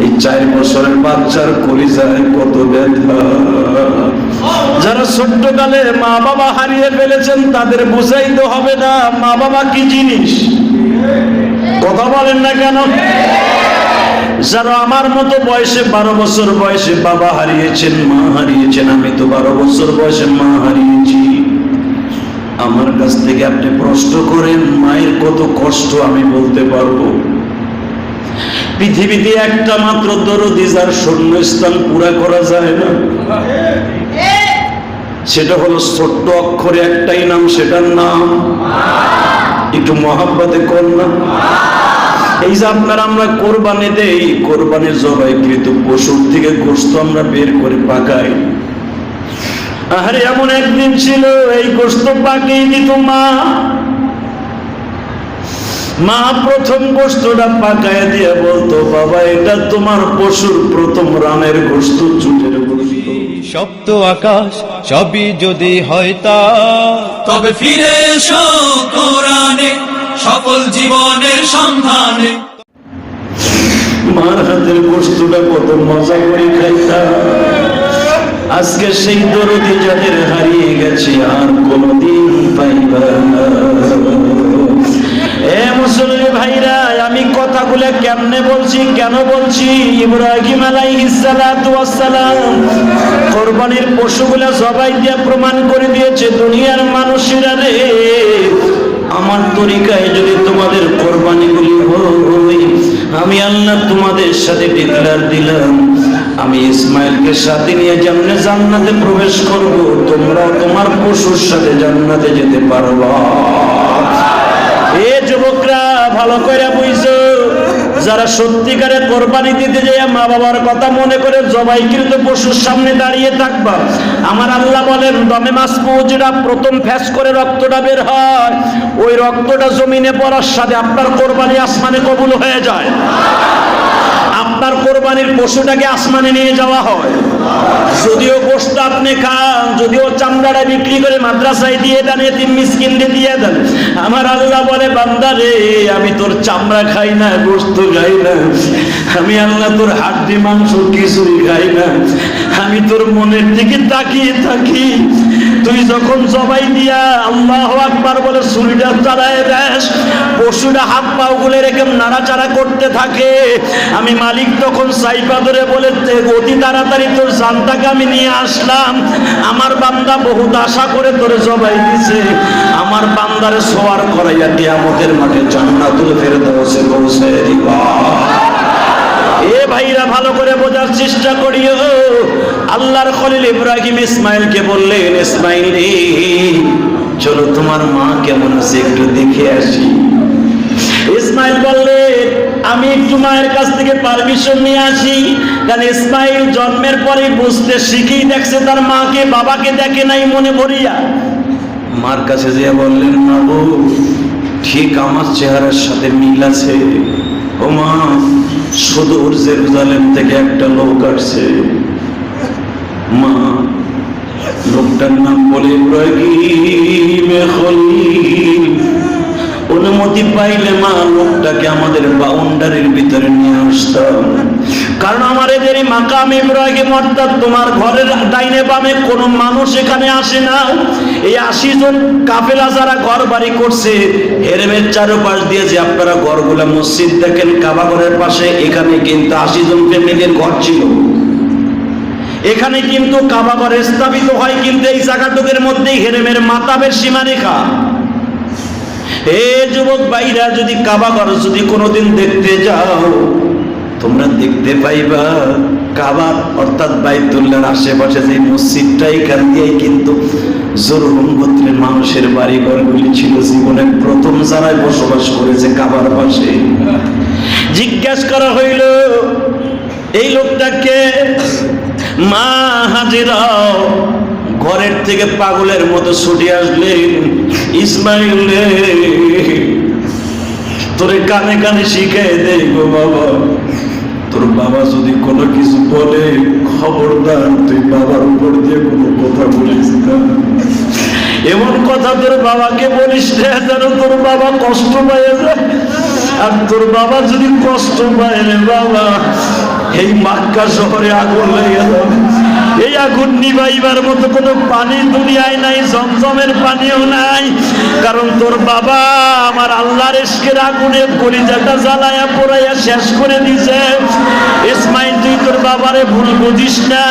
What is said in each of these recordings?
এই 4 বছরের বাচ্চার কলিজায় কত ব্যথা। যারা ছোট্টকালে মা বাবা হারিয়ে ফেলেছেন তাদের বুঝাইতে হবে না মা বাবা কি জিনিস। কথা বলেন না কেন? যারা আমার মতো বয়সে 12 বছর বয়সে বাবা হারিয়েছেন, মা হারিয়েছেন, আমি তো 12 বছর বয়সে মা হারিয়েছি। আমার কাছ থেকে আপনি প্রশ্ন করেন মায়ের কত কষ্ট, আমি বলতে পারবো। পৃথিবীতে একটা মাত্র দরদি যার শূন্যস্থান পুরা করা যায় না, সেটা হলো ছোট্ট অক্ষরে একটাই নাম, সেটার নাম একটু মহাব্বতে কর না। এই যে আপনারা আমরা কোরবানি দেই, কোরবানির জবাইকৃত পশুর থেকে গোশত আমরা বের করে পাকাই। আরে এমন একদিন ছিল এই গোশত পাকিয়ে দিত মা। মা প্রথম গোশতটা পাকায় দিয়ে বলতো, বাবা এটা তোমার পশুর প্রথম রানের গোশত, চুলের গোশত। সপ্ত আকাশ সবই যদি হয় তা, তবে ফিরে এসো কোরআনে সফল জীবনের সন্ধানে। মার হাতের গোশতটা কত মজা করে খাইতাম। আজকে সেই দরদি যাদের হারিয়ে গেছে আর কোনদিন পাইবা না। এ মুসলিম ভাইরা, আমি কথাগুলো কেমনে বলছি, কেন বলছি? ইব্রাহিম আলাইহিস সালাতু ওয়াস সালাম কোরবানির পশুগুলা জবাই দিয়ে প্রমাণ করে দিয়েছে, দুনিয়ার মানুষেরা রে, আমার তরিকায় যদি তোমাদের কোরবানিগুলি হয়, আমি আল্লাহ তোমাদের সাথে ডিক্লার দিলাম, আমি ইসমাইলকে সাথে নিয়ে জান্নাতে প্রবেশ করব, তোমরা তোমার পশুর সাথে জান্নাতে যেতে পারবা। এ যুবকরা ভালো করে বুঝছো, যারা সত্যিকারে কোরবানি দিতে যায় মা বাবার কথা মনে করে জবাইকৃত পশুর সামনে দাঁড়িয়ে থাকবা, আমার আল্লাহ বলেন দমে মাসফুজ, যেটা প্রথম ফ্যাস করে রক্তটা বের হয়, ওই রক্তটা জমিনে পড়ার সাথে আপনার কোরবানি আসমানে কবুল হয়ে যায়। আপনার কোরবানির পশুটাকে আসমানে নিয়ে যাওয়া হয়। যদিও গোশত আপনি খান, যদিও চামড়াটা বিক্রি করে মাদ্রাসায় দিয়ে দেন, এতিম মিসকিনকে দিয়ে দেন, আমার আল্লাহ বলে বান্দা রে, আমি তোর চামড়া খাই না, গোশত খাই না, আমি আল্লাহ তোর হাড্ডি মাংস কিছুই খাই না, আমি তোর মনের দিকে তাকিয়ে থাকি। তুই যখন জবাই দিয়া আল্লাহু আকবার বলে ছুরিটা চালায় দেস, পশুটা হাত পাও গুলে রেখে নাড়াচাড়া করতে থাকে, আমি মালিক তখন সাইপা ধরে বলে অতি তাড়াতাড়ি তোর জানটাকে আমি নিয়ে আসলাম, আমার বান্দা বহুত আশা করে তোরে জবাই দিছে, আমার বান্দারে সোয়ার করাইয়া কিয়ামতের মাঠে জান্নাতুল ফেরদাউসে পৌঁছে দিবা। এ ভাইরা ভালো করে বোঝার চেষ্টা করিও। আল্লাহর খলিল ইব্রাহিম ইসমাইলকে বললেন, ইসমাইল রে, চলো তোমার মা কেমন আছে একটু দেখে আসি। ইসমাইল বললেন, আমি একটু মায়ের কাছ থেকে পারমিশন নিয়ে আসি, কারণ ইসমাইল জন্মের পরে বুঝতে শিখেই দেখছে তার মাকে, বাবাকে দেখে নাই মনে ভরিয়া। মার কাছে যেয়ে বললেন, মা গো, ঠিক আমার চেহারার সাথে মিল আছে। ও মা, সুদূর জেরুজালেম থেকে একটা লোক আসছে। মা, লোকটার নাম বলে ইব্রাহিম খলিল। অনুমতি পাইলে মা লোকটাকে আমাদের বাউন্ডারির ভিতরে নিয়ে আসতাম, কারণ আমার এদের মাকাম ইব্রাহিম, অর্থাৎ তোমার ঘরের ডাইনে বামে কোনো মানুষ এখানে আসে না। এই 80 জন কাফেলা যারা ঘর বাড়ি করছে হেরেমের চারপাশ দিয়ে, যে আপনারা ঘরগুলা মসজিদ দেখেন কাবা ঘরের পাশে, এখানে কিন্তু 80 জন ফ্যামিলির ঘর ছিল। এখানে কিন্তু কাবা ঘর স্থাপিত হয় কিন্তু এই জায়গাটুকের মধ্যেই হেরেমের মাতাবের সীমারেখা। হে যুবক ভাইরা, যদি কাবা ঘর যদি কোনোদিন দেখতে যাও, তোমরা দেখতে পাইবা কাবা অর্থাৎ বাইতুল্লাহর আশেপাশে যে মসজিদটা, এখান দিয়েই কিন্তু জরুরুম গোত্রের মানুষের বাড়ি ঘরগুলি ছিল। জীবনে প্রথম যারা বসবাস করেছে কাবার পাশে। জিজ্ঞাসা করা হইল এই লোকটাকে, মা হাজিরা ঘরের থেকে পাগলের মতো ছুটে আসলেন, ইসমাইল রে, তোরে কানে কানে শিখাই দেই গো বাবা, তোর বাবা যদি কোনো কিছু বলে খবরদার তুই বাবার উপর দিয়ে কোনো কথা বলিস না। এমন কথা তোর বাবাকে বলিস না যেন তোর বাবা কষ্ট পায় যায়, আর তোর বাবা যদি কষ্ট পায় রে বাবা, এই মক্কা শহরে আগুন লেগে যাবে। এই আগুন নিভাইবার মতো কোনো পানি দুনিয়ায় নাই, জমজমের পানিও নাই। কারণ তোর বাবা আমার আল্লাহর ইশকের আগুনে কলিজাটা জ্বালায়া পোড়াইয়া শেষ করে দিছে। ইসমাইল, তুই তোর বাবারে ভুল বুঝিস না।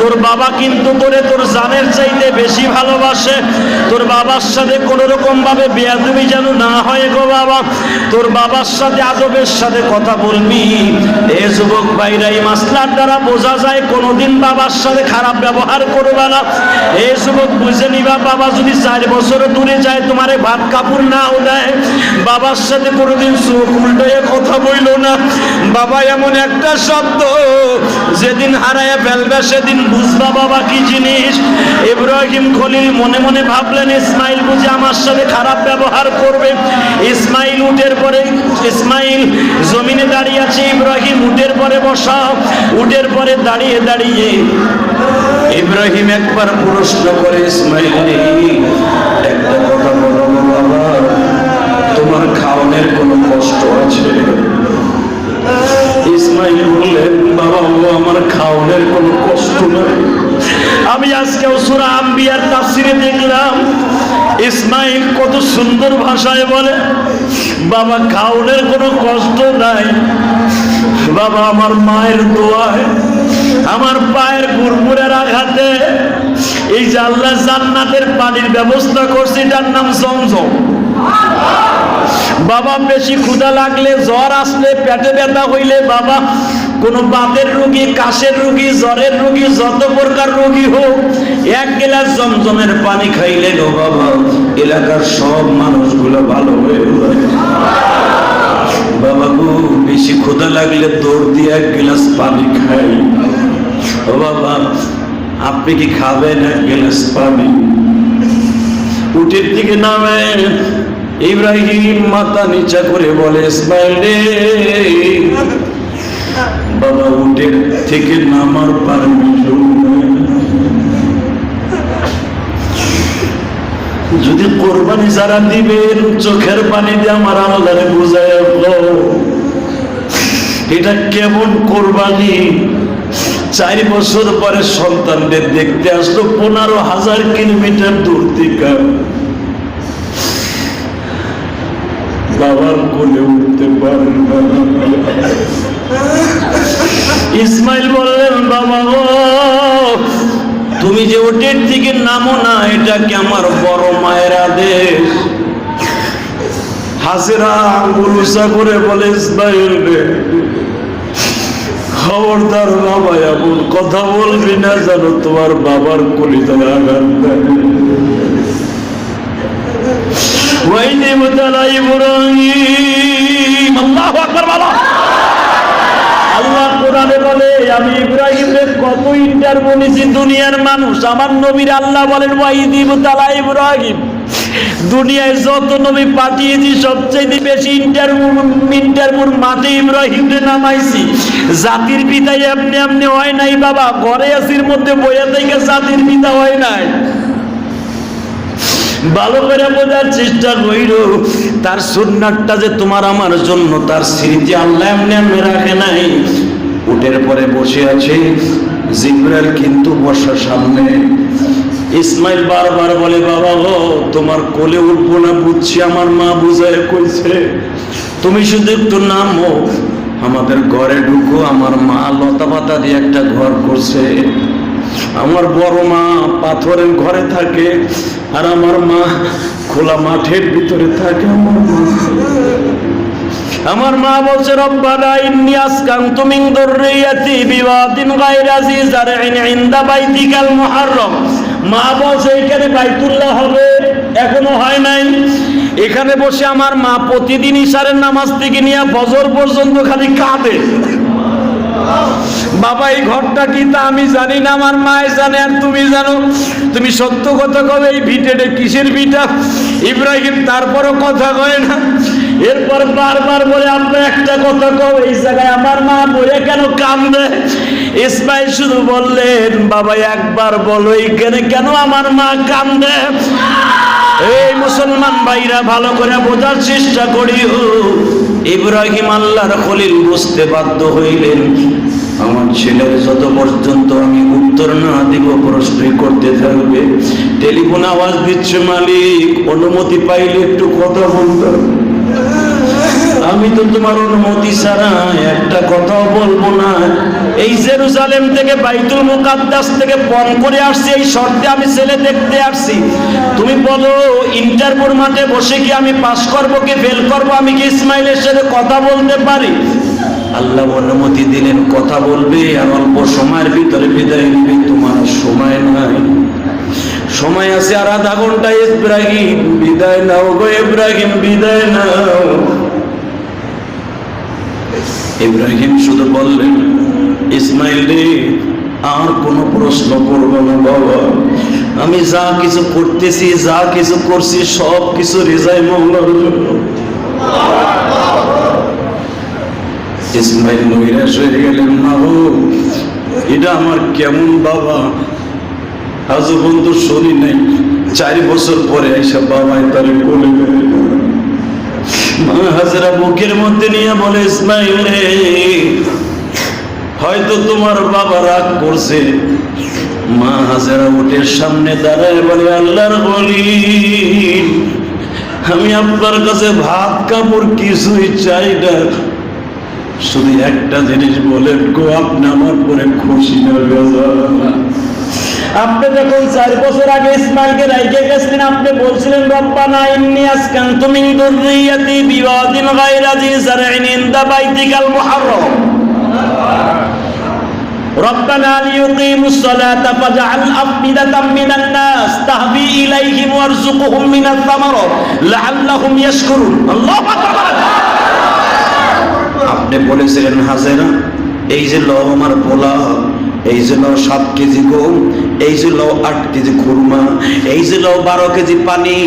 তোর বাবা কিন্তু তোরে তোর জানের চাইতে বেশি ভালোবাসে। তোর বাবার সাথে কোনো রকম ভাবে বেয়াদবি যেন না হয় গো বাবা। তোর বাবার সাথে আদবের সাথে কথা বলবি। এ যুবক ভাইরা, এই মাসলার দ্বারা বোঝা যায় কোনোদিন বাবার সাথে খারাপ ব্যবহার করবে না। এ যুবক বুঝে নিবা, বাবা যদি 4 বছর দূরে যায়, তোমারে ভাত কাপড় নাও দেয়, বাবার সাথে কোনোদিন চোখ উল্টে কথা বইল না। বাবা এমন একটা শব্দ, যেদিন হারায় ফেলবে সেদিন বুঝবা বাবা কি জিনিস। ইব্রাহিম খলিল মনে মনে ভাবলেন, ইসমাইল বুঝে আমার সাথে খারাপ ব্যবহার করবে। ইসমাইল উটের পরে, ইসমাইল জমিনে দাঁড়িয়ে আছে, ইব্রাহিম উটের পরে বসা। উটের পরে দাঁড়িয়ে দাঁড়িয়ে ইব্রাহিম একবার প্রশ্ন করে, ইসমাইল একটা কথা বলো বাবা, তোমার খাওয়ানোর কোনো কষ্ট আছে? ইসমাইল বললেন, বাবা ও আমার খাওয়ানোর কোনো কষ্ট নাই। আমি আজকেও সূরা আম্বিয়ার তাফসিরে দেখলাম ইসমাইল কত সুন্দর ভাষায় বলে, বাবা খাওয়ানোর কোনো কষ্ট নাই। বাবা আমার মায়ের দোয়ায়, আমার পায়ের গুড়গুড়ের আঘাতে এই যে আল্লাহ জান্নাতের পানির ব্যবস্থা করছে, এটার নাম জমজম। বাবা বেশি ক্ষুধা লাগলে, জ্বর আসলে, পেটে ব্যথা হইলে, বাবা কোনো বাতের রোগী, কাশের রোগী, জ্বরের রোগী, যত প্রকার রোগী হোক, 1 গ্লাস জমজমের পানি খাইলে গো বাবা এলাকার সব মানুষগুলো ভালো হয়ে যায়। বাবা গো বেশি ক্ষুধা লাগলে দৌড় দিয়ে 1 গ্লাস পানি খাই। ও বাবা, আপনি কি খাবেন 1 গ্লাস পানি? উটের দিকে নামে ইব্রাহিম মাথা নিচা করে বলে, ইসমাইল রে বাবা উটের থেকে নামার পারমিশন নেই। যদি কোরবানি যারা দিবেন চোখের পানি দিয়ে আমার আল্লাহরে বুঝায়, এটা কেমন কোরবানি? 4 বছর পরে সন্তানদের দেখতে আসলো 15,000 কিলোমিটার দূর থেকে, বাবার কোলে উঠতে পারে না। ইসমাইল বললেন, বাবা গো তুমি যে উটের থেকে নামো না, এটা কি আমার বড় মায়ের আদেশ? হাসেরা আঙ্গুল উঁচা করে বলে, ইসমাইল রে খবরদার বাবা এমন কথা বলবি না, জানো তোমার বাবার কলিজায় আঘাত দেয়। ওয়াইনি মুতালা ইব্রাহিম, আল্লাহু আকবার বলো। আল্লাহ কোরআনে বলে, আমি ইব্রাহিমের কত ইন্টারভিউ নিয়েছি দুনিয়ার মানুষ, আমার নবীর আল্লাহ বলেন ওয়াইনি মুতালা ইব্রাহিম, দুনিয়ায় যত নবী পাঠিয়েছি সবচেয়ে বেশি ইন্টারভিউর মাঠে ইব্রাহিমকে নামাইছি। জাতির পিতা এমনি এমনি হয় নাই বাবা, ঘরে আসির মধ্যে বইয়া থেকে জাতির পিতা হয় নাই। ভালো করে বোঝার চেষ্টা কইর, তার সুন্নাতটা যে তোমার আমার জন্য, তার স্মৃতি আল্লাহ এমনি এমনি রাখে নাই। উটের পরে বসে আছে, জিবরাইল কিন্তু বসার সামনে। ইসমাইল বারবার বলে, বাবা গো তোমার কোলে উঠবো না বুঝছি, আমার মা বুঝায় কইছে, তুমি শুধু একটু নামো, আমাদের ঘরে ঢুকো। আমার মা লতা পাতা দিয়ে একটা ঘর করছে, আমার বড় মা পাথরের ঘরে থাকে, আর আমার মা খোলা মাঠের ভিতরে থাকে। আমার মা বলছে, রব্বানা ইন্নী আসকানতু মিন যুররিয়াতি বিওয়াদিন গায়রি যি জারইন ইনদা বাইতিকাল মুহাররম। মা বলছে এখানে বাইতুল্লাহ হবে, এখনো হয় নাই। এখানে বসে আমার মা প্রতিদিন ইশারের নামাজ থেকে নিয়ে ফজর পর্যন্ত খালি কাঁদে। বাবা এই ঘরটা কি তা আমি জানি না, আমার মায়ে জানে আর তুমি জানো। তুমি সত্য কথা কবে, এই ভিটেটা কিসের ভিটা? ইব্রাহিম তারপরও কথা কয় না। এরপর বারবার বলে, আমরা একটা কথা কও, এই জায়গায় আমার মা বলে কেন কাঁদে? ইসমাইল শুধু বললেন, বাবা একবার বলো এখানে কেন আমার মা কাঁদে? এই মুসলমান ভাইরা ভালো করে বোঝার চেষ্টা করিও। ইব্রাহিম আল্লাহর খলিল বুঝতে বাধ্য হইলেন, আমার ছেলের যত পর্যন্ত আমি উত্তর না দিব প্রশ্নই করতে থাকবে। টেলিফোন আওয়াজ দিচ্ছে, মালিক অনুমতি পাইলে একটু কথা বলতাম। আমি তো তোমার অনুমতি ছাড়া একটা কথাও বলবো না। এই জেরুজালেম থেকে বাইতুল মুকাদ্দাস থেকে পণ করে আসছি, এই শর্তে আমি ছেলে দেখতে আসছি। তুমি বলো ইন্টারভিউর মাঠে বসে কি আমি পাস করবো কি ফেল করবো? আমি কি ইসমাইলের সাথে কথা বলতে পারি? আল্লাহ অনুমতি দিলেন, কথা বলবে আর অল্প সময়ের ভিতরে বিদায় নিবে। তোমার সময় নাই, সময় আছে আর আধা ঘন্টা। ইব্রাহিম বিদায় নাও গো, ইব্রাহিম বিদায় নাও। ইব্রাহিম শুধু বললেন, ইসমাইল রে আর কোনো প্রশ্ন করবো না বাবা, আমি যা কিছু করতেছি যা কিছু করছি সব কিছু রেজায় মওলার জন্য। ইসমাইল নৈরাশ হয়ে গেলেন, না হোক এটা আমার কেমন বাবা, আজও পর্যন্ত শুনি নাই। 4 বছর পরে এসে বাবাই তারে কোলে নেয়। মা হাজেরা বুকের মধ্যে নিয়ে বলে, ইসমাইল রে হয়তো তোমার বাবা রাগ করছে। মা হাজেরা উটের সামনে দাঁড়ায় বলে, আল্লাহর বলি আমি আপনার কাছে ভাত কাপড় কিছুই চাই না, শুধু একটা জিনিস বলেন গো, আপনি আমার পরে খুশি না বেজার? আপনি যখন 4 বছর আগে ইসমাইলকে রাইখে গেছিলেন, আপনি বলছিলেন রব্বানা ইন্নী আসকানতু মিন যুররিয়াতি বিওয়াদিন গায়রা যি যারইন ইনদা বাইতিকাল মুহাররম রব্বানা লিয়ুকিমুস সালাতা ফাজআল আফইদাতাম মিনান নাস তাহবি ইলাইহিম ওয়ারযুকহুম মিনাত তামারাত লাআল্লাহুম ইয়াশকুরুন। আল্লাহু আকবার। আপনি বলেছিলেন হাজেরা, এই যে লও আমার পোলা, এই যে লও 7 কেজি গম, এই যে লও 8 কেজি খুরমা, এই যে লও 12 কেজি পানি,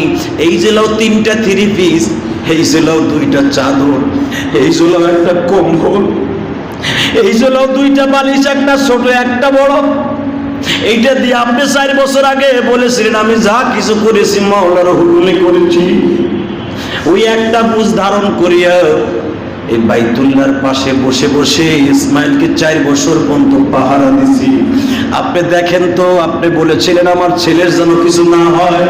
এই যে লও 3টা 3 পিস, এই যে লও 2টা চাদর, এই যে লও একটা কম্বল, এই যে লও 2টা বালিশ, একটা ছোট একটা বড়। এইটা দিয়ে আপনি 4 বছর আগে বলেছিলেন আমি যা কিছু করেছি মাওলার হুকুমে করেছি। ওই একটা বুঝ ধারণ করিয়া এই বাইতুল্লাহর পাশে বসে বসে ইসমাইলকে 4 বছর পর্যন্ত পাহারা দিছি। আপনি দেখেন তো, আপনি বলেছিলেন আমার ছেলের যেন কিছু না হয়,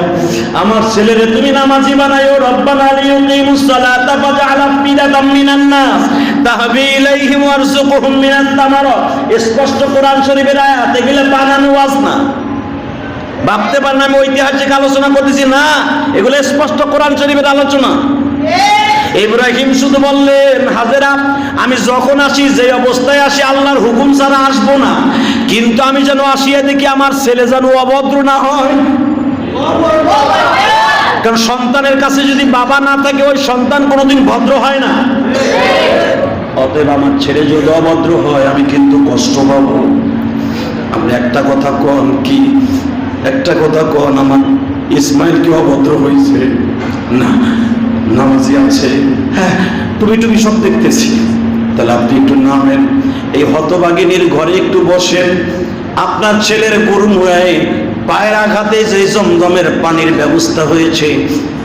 আমার ছেলেরে তুমি নামাজি বানাইও। রব্বানা লিয়ুকিমুস সালাতা ফাজআল আফইদাতাম মিনান নাস তাহবি ইলাইহিম ওয়ারযুকহুম মিনাত তামারাত। স্পষ্ট কোরআন শরীফের আয়াত, এগুলো বানানো ওয়াজ না। ভাবতে পারেন আমি ঐতিহাসিক আলোচনা করতেছি না, এগুলো স্পষ্ট কোরআন শরীফের আলোচনা। ইব্রাহিম শুধু বললেন, হাজেরা আমি যখন আসি যে অবস্থায় আসি আল্লাহর হুকুম ছাড়া আসবো না, কিন্তু আমি যেন আসিয়া দেখি আমার ছেলে যেন অভদ্র না হয়। কারণ সন্তানের কাছে যদি বাবা না থাকে ওই সন্তান কোনোদিন ভদ্র হয় না। অতএব আমার ছেলে যদি অভদ্র হয় আমি কিন্তু কষ্ট পাবো। আপনি একটা কথা কন, কি একটা কথা কন, আমার ইসমাইল কি অভদ্র হয়েছে? না, নামাজি আছে, হ্যাঁ তুমি সব দেখতেছি। তাহলে আপনি একটু নামেন, এই হতভাগিনীর ঘরে একটু বসেন। আপনার ছেলের গরু মুড়ায় পায়ের আঘাতে যে জমজমের পানির ব্যবস্থা হয়েছে,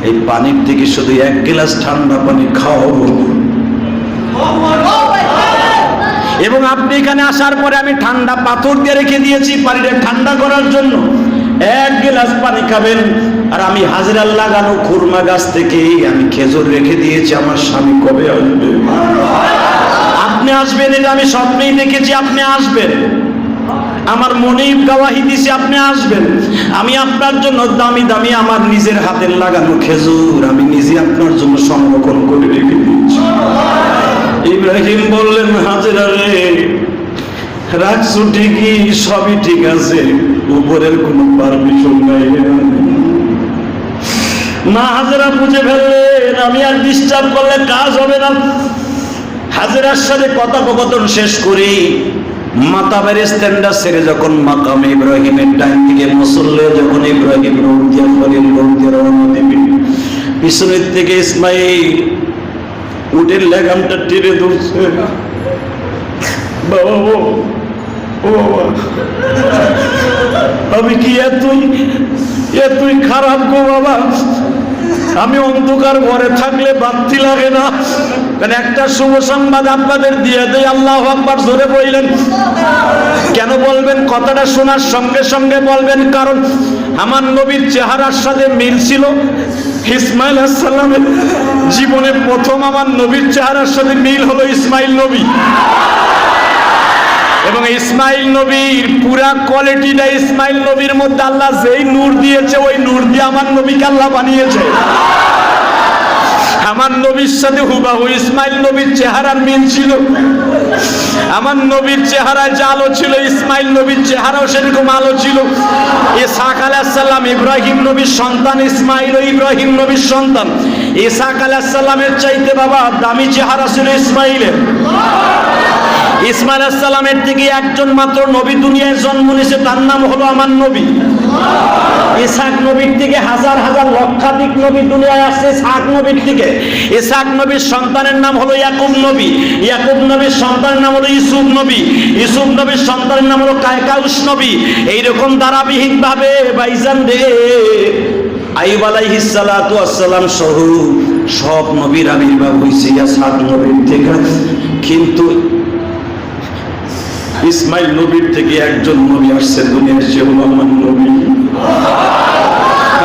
এই পানির থেকে শুধু 1 গ্লাস ঠান্ডা পানি খাওয়াবো। এবং আপনি এখানে আসার পরে আমি ঠান্ডা পাথর দিয়ে রেখে দিয়েছি পানিটা ঠান্ডা করার জন্য। 1 গ্লাস পানি খাবেন। আর আমি হাজরাল লাগানো খুরমা গাছ থেকে আমি খেজুর রেখে দিয়েছি, আমার স্বামী কবে আসবে? আপনি আসবেন, এটা আমি স্বপ্নেই দেখেছি আপনি আসবেন। আমার মনেই গাওয়াহি দিছে আপনি আসবেন। আমি আপনার জন্য দামি দামি আমার নিজের হাতের লাগানো খেজুর আমি নিজে আপনার জন্য সংরক্ষণ করে রেখে দিয়েছি। ইব্রাহিম বললেন, হাজেরা রে রাখছো ঠিকই, সবই ঠিক আছে, উপরের কোনো পারমিশন নাই। মা হাজেরা বুঝে ফেললেন আমি আর ডিস্টার্ব করলে কাজ হবে না। হাজেরার সাথে কথোপকথন শেষ করি মাতাবের স্ট্যান্ডার ছেড়ে যখন মাকাম ইব্রাহিমের ডাইন থেকে মুসল্লে যখন ইব্রাহিম রৌদিয়া খলিল রৌদিয়া রওনা দিবেন, পিছনের থেকে ইসমাইল উটের লাগামটা টেনে ধরছে। বাবা ও বাবা, আমি কি এতই খারাপ গো বাবা? আমি অন্ধকার ঘরে থাকলে বাতি লাগে না। কারণ একটা শুভ সংবাদ আপনাদের দিয়ে দেই, আল্লাহু আকবার জোরে বললেন। কেন বলবেন? কথাটা শোনার সঙ্গে সঙ্গে বলবেন, কারণ আমার নবীর চেহারার সাথে মিল ছিল। ইসমাইল আলাইহিস সালামের জীবনে প্রথম আমার নবীর চেহারার সাথে মিল হলো ইসমাইল নবী, এবং ইসমাইল নবীর পুরা কোয়ালিটিটা ইসমাইল নবীর মধ্যে আল্লাহ যেই নূর দিয়েছে ওই নূর দিয়ে আমার নবীকে আল্লাহ বানিয়েছে। আমার নবীর সাথে হুবাহু ইসমাইল নবীর চেহারার মিল ছিল। আমার নবীর চেহারায় যে আলো ছিল ইসমাইল নবীর চেহারাও সেরকম আলো ছিল। ইসহাক আলাইহিস সালাম ইব্রাহিম নবীর সন্তান, ইসমাইল ও ইব্রাহিম নবীর সন্তান। ইসহাক আলাইহিস সালামের চাইতে বাবা দামি চেহারা ছিল ইসমাইলের। ইসমাইল আলাইহিস সালামের থেকে একজন মাত্র নবী দুনিয়ায় জন্ম নিয়েছে, তার নাম হলো আমার নবী। ইসহাক নবীর থেকে হাজার হাজার লক্ষাধিক নবী দুনিয়ায় আসছে ইসহাক নবীর থেকে। ইসহাক নবীর সন্তানের নাম হলো ইয়াকুব নবী, ইয়াকুব নবীর সন্তানের নাম হলো ইউসুফ নবী, ইউসুফ নবীর সন্তানের নাম হলো কায়কাউস নবী। এইরকম ধারাবাহিক ভাবে ভাইজান রে আইয়ুব আলাইহিস সালাতু ওয়াস সালাম সহ সব নবীর আবির্ভাব হয়েছে ইসহাক নবীর থেকে। কিন্তু ইসমাইল নবীর থেকে একজন নবী আসছে দুনিয়ায়, সে হলো আমার নবী।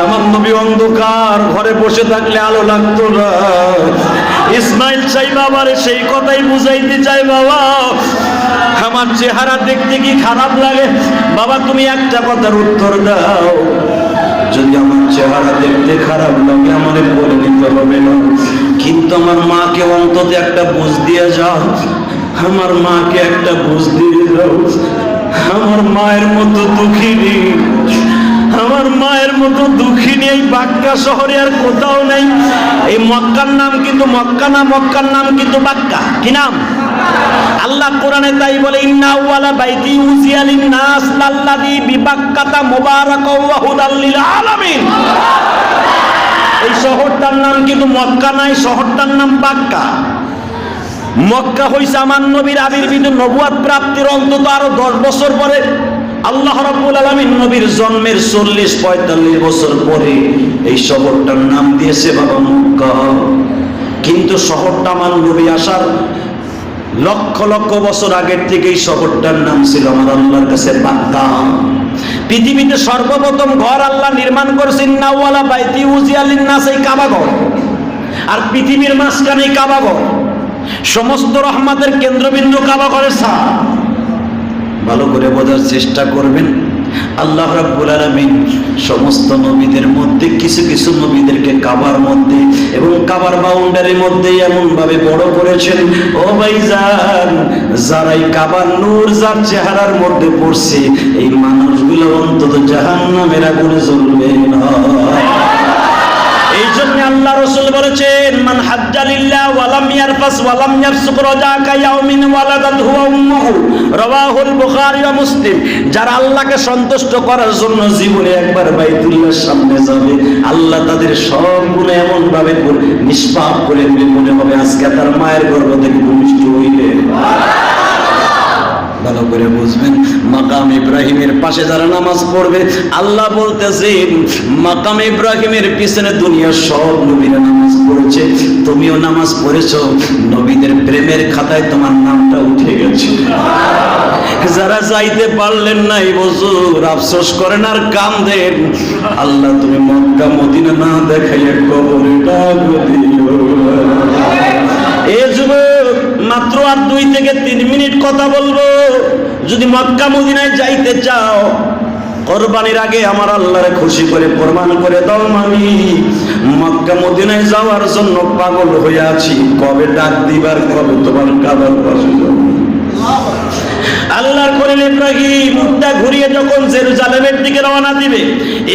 আমার নবী অন্ধকার ঘরে বসে থাকলে আলো লাগতো না। ইসমাইল চাই বাবারে সেই কথাই বুঝাইতে চাই, বাবা আমার চেহারা দেখতে কি খারাপ লাগে? বাবা তুমি একটা কথার উত্তর দাও, যদি আমার চেহারা দেখতে খারাপ লাগে আমারে বলে দিতে হবে না, কিন্তু আমার মাকে অন্তত একটা বুঝ দিয়ে যাও, আমার মাকে একটা বুঝ দিয়ে দাও। আমার মায়ের মতো দুঃখিনী, আমার মায়ের মতো দুঃখিনী এই বাক্কা শহরে আর কোথাও নেই। এই মক্কার নাম কিন্তু মক্কা না, মক্কার নাম কিন্তু বাক্কা। কি নাম? আল্লাহ কোরআনে তাই বলে, ইন্না আউয়ালা বাইতি উযিয়া লিন-নাস লাল্লাযী বিবাক্কাতা মুবারাকাও ওয়া হুদাল লিল আলামিন। এই শহরটার নাম কিন্তু মক্কা নাই, শহরটার নাম বাক্কা। মক্কা হইছে আমার নবীর আবির্ভূত নবুয়ত প্রাপ্তির অন্তত আরো 10 বছর পরে। আল্লাহ রাব্বুল আলামিন নবীর জন্মের 40-45 বছর পরে এই শহরটার নাম দিয়েছে বাবা মক্কা। কিন্তু শহরটা আমার নবী আসার লক্ষ লক্ষ বছর আগের থেকে এই শহরটার নাম ছিল আমার আল্লাহর কাছে বাক্কা। পৃথিবীতে সর্বপ্রথম ঘর আল্লাহ নির্মাণ করেছেন নাওয়ালা বাইতি উযিয়া লিন-নাস, এই কাবা ঘর। আর পৃথিবীর মাঝখানে কাবা ঘর, সমস্ত রহমতের কেন্দ্রবিন্দু কাবা ঘরের ছায়া। ভালো করে বোঝার চেষ্টা করবেন। আল্লাহ রাব্বুল আলামিন সমস্ত নবীদের মধ্যে কিছু কিছু নবীদেরকে কাবার মধ্যে এবং কাবার বাউন্ডারির মধ্যে এমন ভাবে বড় করেছেন, ও ভাইজান যারাই কাবার নূর যার চেহারার মধ্যে পড়ছে এই মানুষগুলো অন্তত জাহান্নামের আগুনে জ্বলবে না। এই জন্য আল্লাহ রাসূল বলেছেন, মান হাজ্জা লিল্লাহ ওয়া লাম ইয়ারফাস ওয়া লাম ইয়াফসুক রাজাকা ইয়াউমিন ওয়ালাদাতহু উম্মুহু, রাওয়াহুল বুখারী ওয়া মুসলিম। যারা আল্লাহকে সন্তুষ্ট করার জন্য জীবনে একবার বাইতুল্লাহর সামনে যাবে, আল্লাহ তাদের সব গুনাহ এমন ভাবে নিষ্পাপ করে দিবে মনে হবে আজকে তার মায়ের গর্ভ থেকে ভূমিষ্ঠ হইলে। ভালো করে বুঝবেন, মাকাম ইব্রাহিমের পাশে যারা নামাজ পড়বে আল্লাহ বলতেছেন মাকাম ইব্রাহিমের পিছনে দুনিয়ার সব নবীরা নামাজ পড়েছে, তুমিও নামাজ পড়েছো, নবীদের প্রেমের খাতায় তোমার নামটা উঠে গেছে। যারা যাইতে পারলেন না এই বছর আফসোস করেন আর কাঁদেন, আল্লাহ তুমি মক্কা মদিনা না দেখাইয়া কবরে ডাক দিও। এই যুবক মাত্র আর 2 থেকে 3 মিনিট কথা বলবো। যদি মক্কা মদিনায় যাইতে চাও, কোরবানির আগে আমার আল্লাহরে খুশি করে প্রমাণ করে দাও আমি মক্কা মদিনায় যাওয়ার জন্য পাগল হয়ে আছি, কবে ডাক দিবার, কবে তোমার কাবার পাশে যাব। আল্লাহর খলিল ইব্রাহিম উটটা ঘুরিয়ে যখন জেরুজালেমের দিকে রওনা দিবে,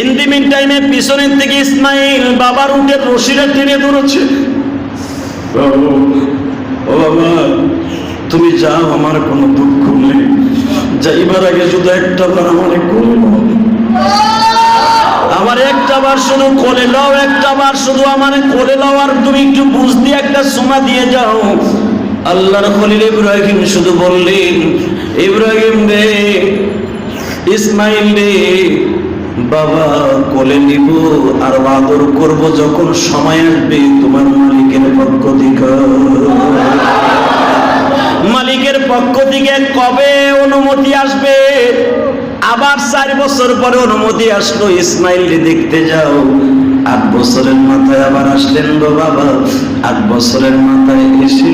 ইন দি মিন টাইমে পিছনের থেকে ইসমাইল বাবার উটের রশিটা টেনে ধরেছে। ও বাবা তুমি যাও, আমার কোনো দুঃখ নেই, যাইবার আগে শুধু একটা বার আমার কোলে নাও, আমার একটা বার শুধু কোলে নাও, একটা বার শুধু আমার কোলে নাও, আর তুমি একটু বুঝ দিয়ে একটা সুমা দিয়ে যাও। আল্লাহর খলিল ইব্রাহিম শুধু বললেন, ইব্রাহিম রে, ইসমাইল রে, বাবা কোলে নিব আর আদর করব যখন সময় আসবে তোমার মালিকের পক্ষ থেকে। মালিকের পক্ষ থেকে কবে অনুমতি আসবে? আবার 4 বছর পরে অনুমতি আসলো, ইসমাইলকে দেখতে যাও। 8 বছরের মাথায় আবার আসলেন গো বাবা। 8 বছরের মাথায় এসে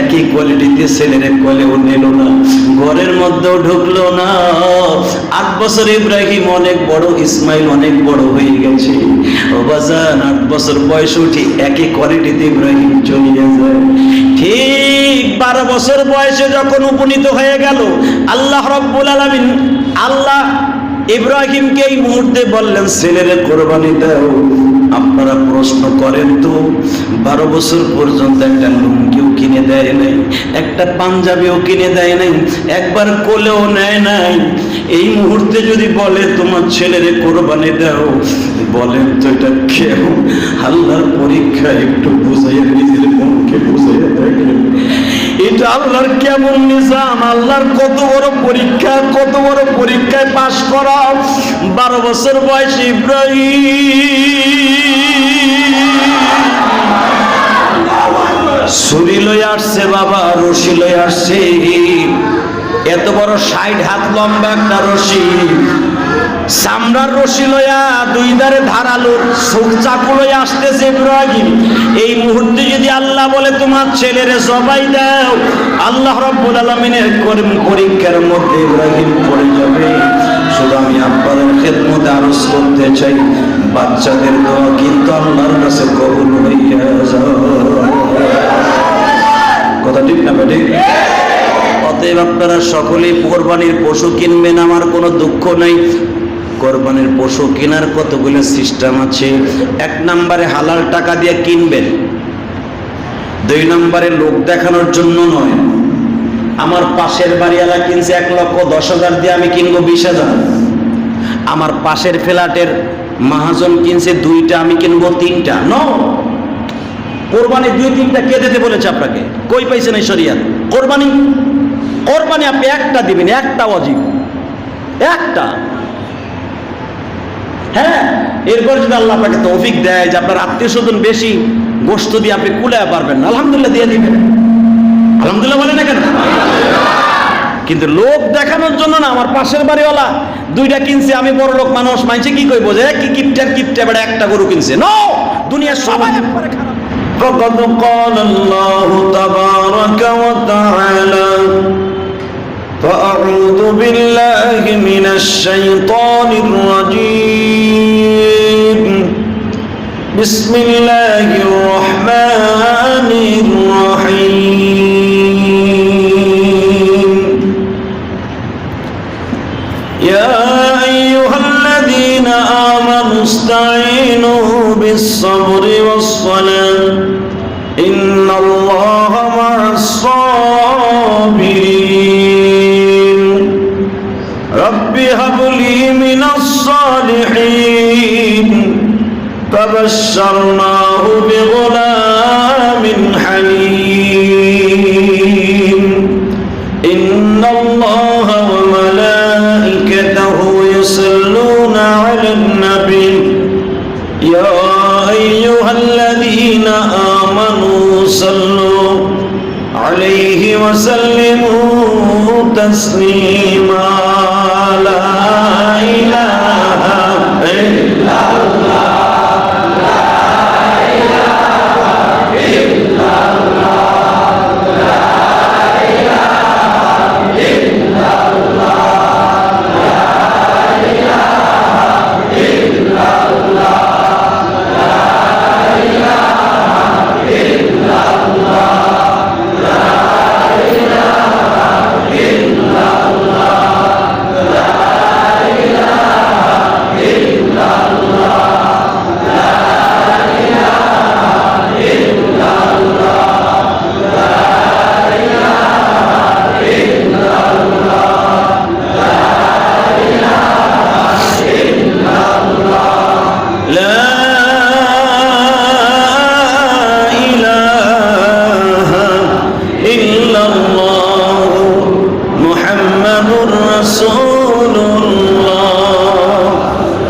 একই কোয়ালিটিতে ছেলের কোলেও নিল না, ঘরের মধ্যেও ঢুকলো না। 8 বছর ইব্রাহিম অনেক বড়, ইসমাইল অনেক বড় হয়ে গেছে। ও বাজান 8 বছর বয়স উঠে একই কোয়ালিটিতে ইব্রাহিম চলে যায়। ঠিক 12 বছর বয়সে যখন উপনীত হয়ে গেল, আল্লাহ রাব্বুল আলামিন আল্লাহ ইব্রাহিমকে এই মুহূর্তে বললেন ছেলের কোরবানি দাও। আপনারা প্রশ্ন করেন তো, 12 বছর পর্যন্ত একটা লুঙ্গিও কিনে দেয় নাই, একটা পাঞ্জাবিও কিনে দেয় নাই, একবার কোলেও নেয় নাই। এই মুহূর্তে যদি বলে তোমার ছেলের কোরবানি দাও, বলেন তো এটা কেমন? আল্লাহর পরীক্ষা একটু বুঝাইয়া নিজের মনকে বুঝাইয়া দেখেন, এটা আল্লাহর কেমন নিজাম, আল্লাহর কত বড় পরীক্ষা, কত বড় পরীক্ষায় পাশ করা। 12 বছর বয়স ইব্রাহিম ছুরি লই আসছে বাবা, রশি লই আসছে, এত বড় 60 হাত লম্বা একটা রশি, চামড়ার রশি লইয়া 2 ধারে ধারালো চাকু লইয়া আসতেছে ইব্রাহিম। এই মুহূর্তে যদি আল্লাহ বলে তোমার ছেলেরে জবাই দাও, আল্লাহ রাব্বুল আলামিনের পরীক্ষার মধ্যে ইব্রাহিম পড়ে যাবে। শুধু আমি আপনাদের খেদমতে আরজ করতে চাই, বাচ্চাদের দোয়া কিন্তু আল্লাহর কাছে কবুল হইয়া যায়। কথা ঠিক না ঠিক? অতএব আপনারা সকলেই কোরবানির পশু কিনবেন, আমার কোনো দুঃখ নেই। কোরবানির পশু কেনার কতগুলো সিস্টেম আছে। 1 নম্বরে হালাল টাকা দিয়ে কিনবেন। 2 নম্বরে লোক দেখানোর জন্য নয়। আমার পাশের বাড়িওয়ালা কিনছে 1,10,000 দিয়ে, আমি কিনবো 20,000। আমার পাশের ফ্ল্যাটের মহাজন কিনছে 2টা, আমি কিনবো 3টা। নো, কোরবানি 2-3টা কে দিতে বলেছে আপনাকে? কই পাইছেন এই শরিয়াত? কোরবানি কোরবানি আপনি একটা দিবেন, একটা ওয়াজিব, একটা। হ্যাঁ, এরপর যদি আল্লাহ আপনাকে তৌফিক দেয় যে আপনার আত্মীয় স্বজন বেশি, গোশত দিয়ে আপনি কুলায় পারবেন না, আলহামদুলিল্লাহ দিয়ে দিবেন। আলহামদুলিল্লাহ বলেন না কেন? কিন্তু লোক দেখানোর জন্য না। আমার পাশের বাড়িওয়ালা 2টা কিনছে, আমি বড় লোক মানুষ, মানছে কি কইবো যে কি কিপটে বেটা একটা গরু কিনছে। নো, দুনিয়ার সবাই একবারে খারাপ। فقد قال الله تبارك وتعالى فأعوذ بالله من الشيطان الرجيم بسم الله الرحمن الرحيم يا أيها الذين آمنوا استعينوا بالصبر والصلاة إن الله مع الصابرين رب هب لي من الصالحين فبشرناه بغلام حليم إن الله وملائكته يصلون على النبي يا أيها الذين آمنوا صلوا عليه وسلموا تسليما لا إله إلا الله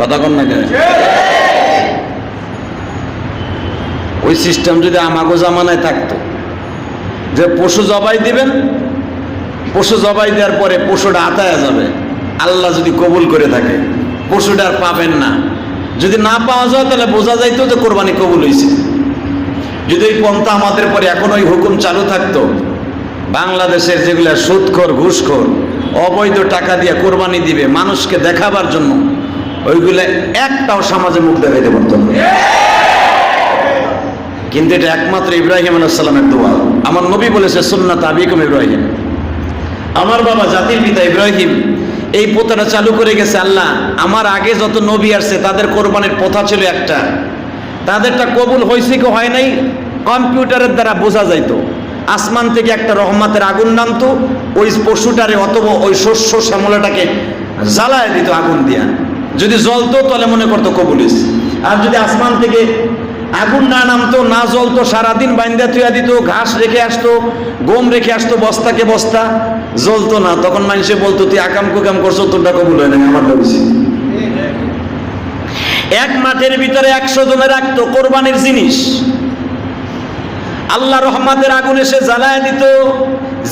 কথা কন না কেন? ওই সিস্টেম যদি আমাগো জামানায় থাকতো যে পশু জবাই দিবেন, পশু জবাই দেওয়ার পরে পশুটা আতায়া যাবে, আল্লাহ যদি কবুল করে থাকে পশুটা আর পাবেন না, যদি না পাওয়া যায় তাহলে বোঝা যাইতো যে কোরবানি কবুল হয়েছে। যদি ওই পন্থা আমাদের পরে এখন ওই হুকুম চালু থাকতো, বাংলাদেশের যেগুলা সুদখোর ঘুষখোর অবৈধ টাকা দিয়ে কোরবানি দিবে মানুষকে দেখাবার জন্য, ওইগুলা একটাও সমাজে মুখ দেখাইতে পারত না। কিন্তু এটা একমাত্র ইব্রাহিম আলাইহিস সালামের দোয়া। আমার নবী বলেছে সুন্নাত আবিকুম ইব্রাহিম, আমার বাবা জাতির পিতা ইব্রাহিম এই প্রথাটা চালু করে গেছে। আল্লাহ আমার আগে যত নবী আসছে তাদের কোরবানির প্রথা ছিল একটা, তাদেরটা কবুল হয়েছে কি হয় নাই কম্পিউটারের দ্বারা বোঝা যাইতো। আসমান থেকে একটা রহমতের আগুন নামতো, ওই পশুটারে অথবা ওই শস্য শ্যামলাটাকে জ্বালায় দিত আগুন দিয়া, যদি জ্বলতো তাহলে মনে করতো কবুল হয়েছে। আর যদি আসমান থেকে আগুন না নামতো, না জ্বলতো, সারাদিন বাইন্দা থুয়া দিত, ঘাস রেখে আসতো, গম রেখে আসতো বস্তাকে বস্তা, জ্বলতো না, তখন মানুষে বলতো তুই আকাম কুকাম করছো, তোরটা কবুল হয় না, আমার হয়েছে। এক মাঠের ভিতরে 100 জনে রাখতো কোরবানির জিনিস, আল্লাহ রহমতের আগুন এসে জ্বালায় দিত,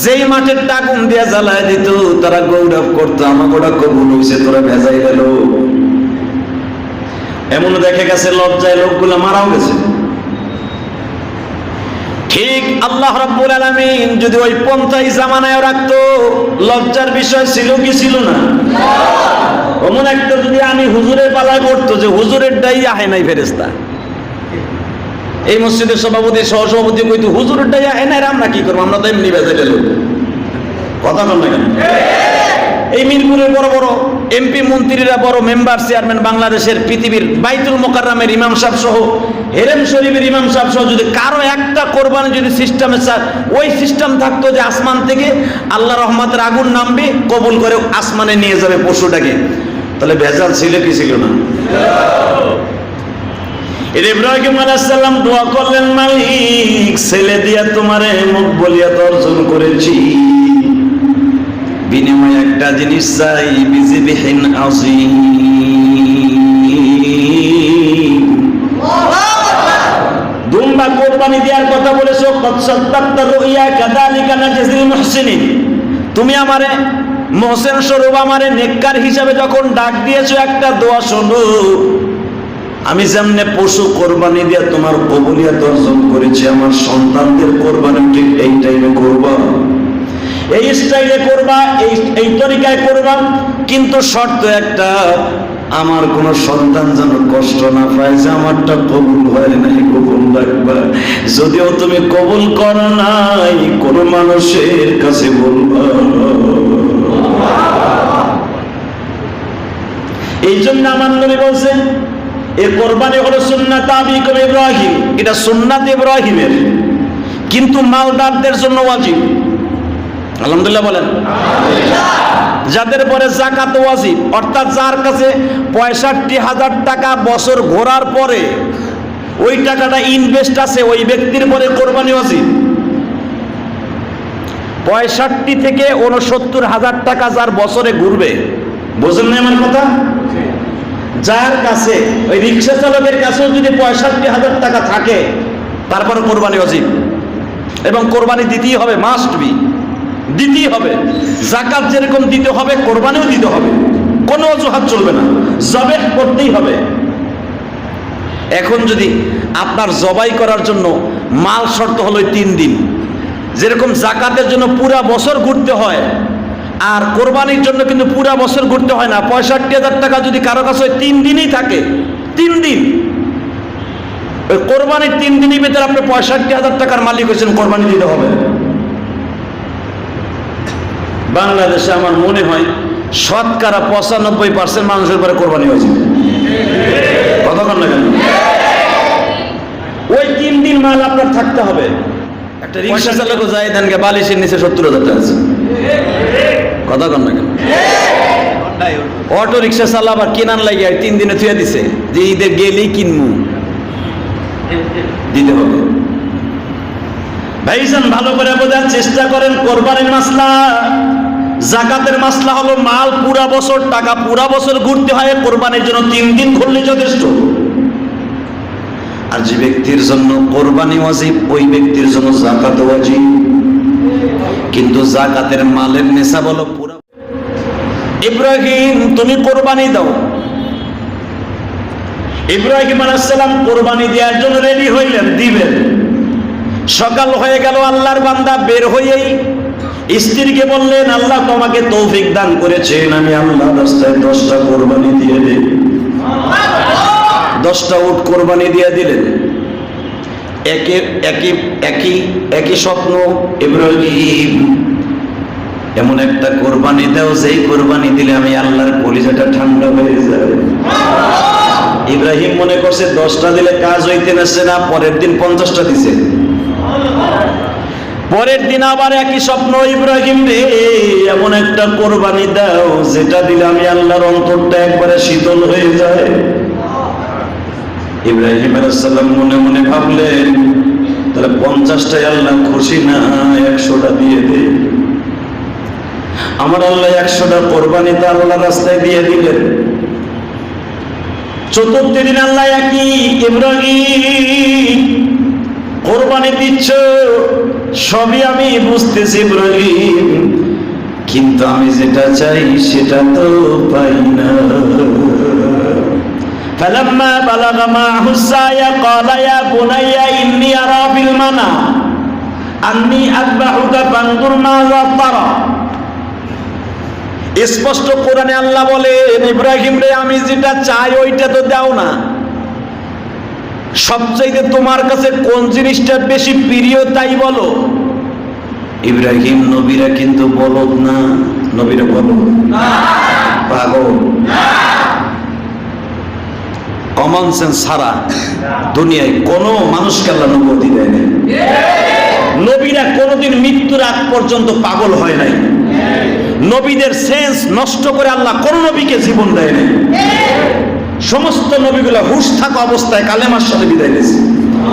যেই মাঠের আগুন দিয়ে জ্বালায় দিত তারা গৌরব করতো আমার গোটা কবুল হয়েছে, তোরা ভেজাই গেল। এমন দেখে গেছে লজ্জায় লোকগুলো মারাও গেছে। ঠিক আল্লাহ রাব্বুল আলামিন যদি ওই পন্থাই জামানায় রাখতো, লজ্জার বিষয় ছিল কি ছিল না? অমন একটা যদি আমি হুজুরের পালায় পড়তো যে হুজুরের ডাই আহে নাই ফেরেশতা, এই মসজিদের সভাপতি সহসভাপতি কইতো হুজুরের ডাই আহে নাই, আমরা কি করবো, আমরা তো এমনি বেঁচে গেল। কথা বল না কেন? এই মিরপুরের বড় বড় এমপি মন্ত্রীরা, বড় মেম্বার চেয়ারম্যান, বাংলাদেশের পৃথিবীর বাইতুল মোকাররমের ইমাম সাহেব সহ, হেরেম শরীফের ইমাম সাহেব সহ, যদি কারো একটা কোরবানি যদি সিস্টেমে ওই সিস্টেম থাকতো যে আসমান থেকে আল্লাহ রহমতের আগুন নামবে, কবুল করে আসমানে নিয়ে যাবে পশুটাকে, তাহলে ভেজাল ছিল কি ছিল না? ইব্রাহিম আলাইহিস সালাম দোয়া করলেন, মালিক ছেলে দিয়া তোমারে মুখ বলিয়া অর্জন করেছি, বিনিময়ে একটা জিনিস চাই, বিজিবিহিন আযীম। দুম্বা কোরবানি দেওয়ার কথা বলেছো, কদ সাদ্দাকতা রুইয়া কাযালিকা নাজজিল মুহসিনিন, তুমি আমারে মুহসিন স্বরূপ আমারে নেককার হিসাবে যখন ডাক দিয়েছো, একটা দোয়া শোনো, আমি যেমনে পশু কোরবানি দিয়ে তোমার কবুলিয়ত অর্জন করেছি, আমার সন্তানদের কোরবানি ঠিক এই টাইমে করবা, এই স্টাইলে করবা, এই তরিকায় করবা, কিন্তু শর্ত একটা, আমার কোন সন্তান যেন কষ্ট না পায় যে আমারটা কবুল হয় নাই, কবুল রাখবা। যদিও তুমি কবুল করো নাই, কোন মানুষের কাছে বলবা। এই জন্য আমার নবী বলছেন এই কোরবানি হলো সুন্নাত আবিকুম ইব্রাহিম, এটা সুন্নাত ইব্রাহিমের, কিন্তু মালদারদের জন্য ওয়াজিব। আলহামদুলিল্লাহ বলেন। যাদের পরে যাকাত ওয়াজিব, অর্থাৎ যার কাছে 65,000 টাকা বছর ঘোরার পরে ওই টাকাটা ইনভেস্ট আছে, ওই ব্যক্তির পরে কোরবানি ওয়াজিব। 65 থেকে 69,000 টাকা যার বছরে ঘুরবে, বুঝলেন না আমার কথা? যার কাছে ওই রিক্সা চালকের কাছেও যদি 65,000 টাকা থাকে, তারপরে কোরবানি ওয়াজিব, এবং কোরবানি দিতেই হবে, মাস্ট বি, দিতেই হবে। যাকাত যেরকম দিতে হবে, কোরবানিও দিতে হবে, কোনো অজুহাত চলবে না, জবাই করতেই হবে। এখন যদি আপনার জবাই করার জন্য মাল শর্ত হলো 3 দিন, যেরকম যাকাতের জন্য পুরা বছর ঘুরতে হয়, আর কোরবানির জন্য কিন্তু পুরা বছর ঘুরতে হয় না। 65,000 টাকা যদি কারো কাছে 3 দিনই থাকে, 3 দিন, ওই কোরবানির 3 দিনের ভিতরে আপনি 65,000 টাকার মালিক হয়েছেন, কোরবানি দিতে হবে। বাংলাদেশে আমার মনে হয় শতকরা 95% মানুষের পরে কোরবানি হয়েছে। কথা বল না কেন? ওই 3 দিন মাল আপনার থাকতে হবে। একটা রিক্সা চালকও যায় দেনকে বালিশের নিচে 70,000 টাকা আছে। কথা বল না কেন? অটো রিক্সা চালাবার কেনার লাগিয়ে 3 দিনে থুয়ে দিছে যে ঈদের গেলেই কিনবো, দিতে হবে। ভাইজান ভালো করে বোঝার চেষ্টা করেন, কোরবানির মাসলা জাকাতের মাসলা হলো মাল পুরা বছর, টাকা পুরা বছর ঘুরতে হয়, কোরবানির জন্য 3 দিন ঘুরলে যথেষ্ট। আর যে ব্যক্তির জন্য কোরবানি ওয়াজিব ওই ব্যক্তির জন্য যাকাত ওয়াজিব। কিন্তু যাকাতের মালের নেশাব হলো পুরা। ইব্রাহিম তুমি কোরবানি দাও। ইব্রাহিম আলাইহিস সালাম কোরবানি দেওয়ার জন্য রেডি হইলেন, দিবেন। সকাল হয়ে গেল, আল্লাহর বান্দা বের হয়েই স্ত্রীকে বললেন, আল্লাহ তোমাকে তৌফিক দান করেছেন, আমি আল্লাহর রাস্তায় 10টা কোরবানি দিয়ে দেই। 10টা উট কোরবানি দিয়ে দিলেন। একই স্বপ্ন, ইব্রাহিম এমন একটা কোরবানি দাও যেই কোরবানি দিলে আমি আল্লাহর কলিজাটা ঠান্ডা হয়ে যাবে। ইব্রাহিম মনে করছে 10টা দিলে কাজ হইতে নাছে না, পরের দিন 50টা দিছে। পরের দিন আবার একই স্বপ্ন, ইব্রাহিম রে এমন একটা কোরবানি দাও যেটা দিলে আমি আল্লাহর অন্তরটা একবারে শীতল হয়ে যায়। ইব্রাহিম আলাইহিস সালাম মনে মনে ভাবলেন, তাহলে 50টাই আল্লাহ খুশি না, 100টা দিয়ে দে। আমার আল্লাহ 100টা কোরবানি তা আল্লাহর রাস্তায় দিয়ে দিলেন। চতুর্থ দিন আল্লাহ একই, ইব্রাহিম কোরবানি দিচ্ছ, সবই আমি বুঝতেছি ইব্রাহিম, কিন্তু আমি যেটা চাই সেটা তো পাই না। فلما بلغ معه السعي قال يا بني إني أرى في المنام أني أذبحك فانظر ماذا ترى। স্পষ্ট কোরআনে আল্লাহ বলেন, ইব্রাহিম রে আমি যেটা চাই ওইটা তো দাও না, সবচাইতে তোমার কাছে কোন জিনিসটা বেশি প্রিয় তাই বলো। ইব্রাহিম নবীরা কিন্তু বলদ না, নবীরা বলদ না, পাগল না। কমন সেন্স ছাড়া দুনিয়ায় কোনো মানুষকে আল্লাহ নবুয়ত দেয় নাই। নবীরা কোনোদিন মৃত্যুর আগ পর্যন্ত পাগল হয় নাই। নবীদের সেন্স নষ্ট করে আল্লাহ কোন নবীকে জীবন দেয় নাই। সমস্ত নবীগুলো হুশ থাকা অবস্থায় কালেমার সাথে বিদায় নিয়েছে।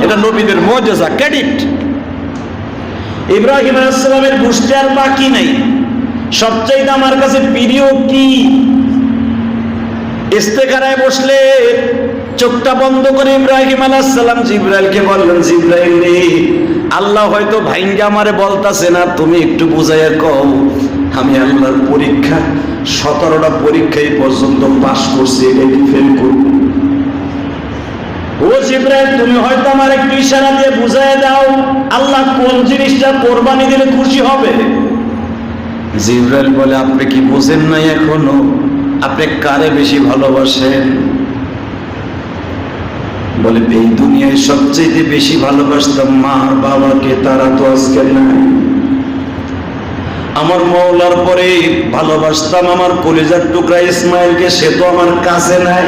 এটা নবীদের মুজিজা, ক্রেডিট। ইব্রাহিম আলাইহিস সালামের বুঝতে আর বাকি নাই, সবচাইতে আমার কাছে প্রিয় কি। ইস্তেখারায় বসলে চোখটা বন্ধ করে ইব্রাহিম আলাইহিস সালাম জিবরাইলকে বললেন, জিবরাইল রে আল্লাহ হয়তো ভাইঙ্গা আমারে বলতাছে না, তুমি একটু বুঝাইয়া কও আমি আল্লাহর পরীক্ষা 17টা পরীক্ষায় পর্যন্ত পাস করছি, এটা কি ফেল করব? ও জিবরাইল তুমি হয়তো আমার একটু ইশারা দিয়ে বুঝাইয়া দাও আল্লাহ কোন জিনিসটা কোরবানি দিলে খুশি হবে। জিবরাইল বলে, আপনি কি বুঝেন নাই এখনো? আপনি কারে বেশি ভালোবাসেন? বলে, এই দুনিয়ায় সবচেয়ে বেশি ভালোবাসতাম মা আর বাবাকে, তারা তো আজকে নাই। আমার মওলার পরে ভালোবাসতাম আমার কলিজার টুকরা ইসমাইলকে, সে তো আমার কাছে নাই।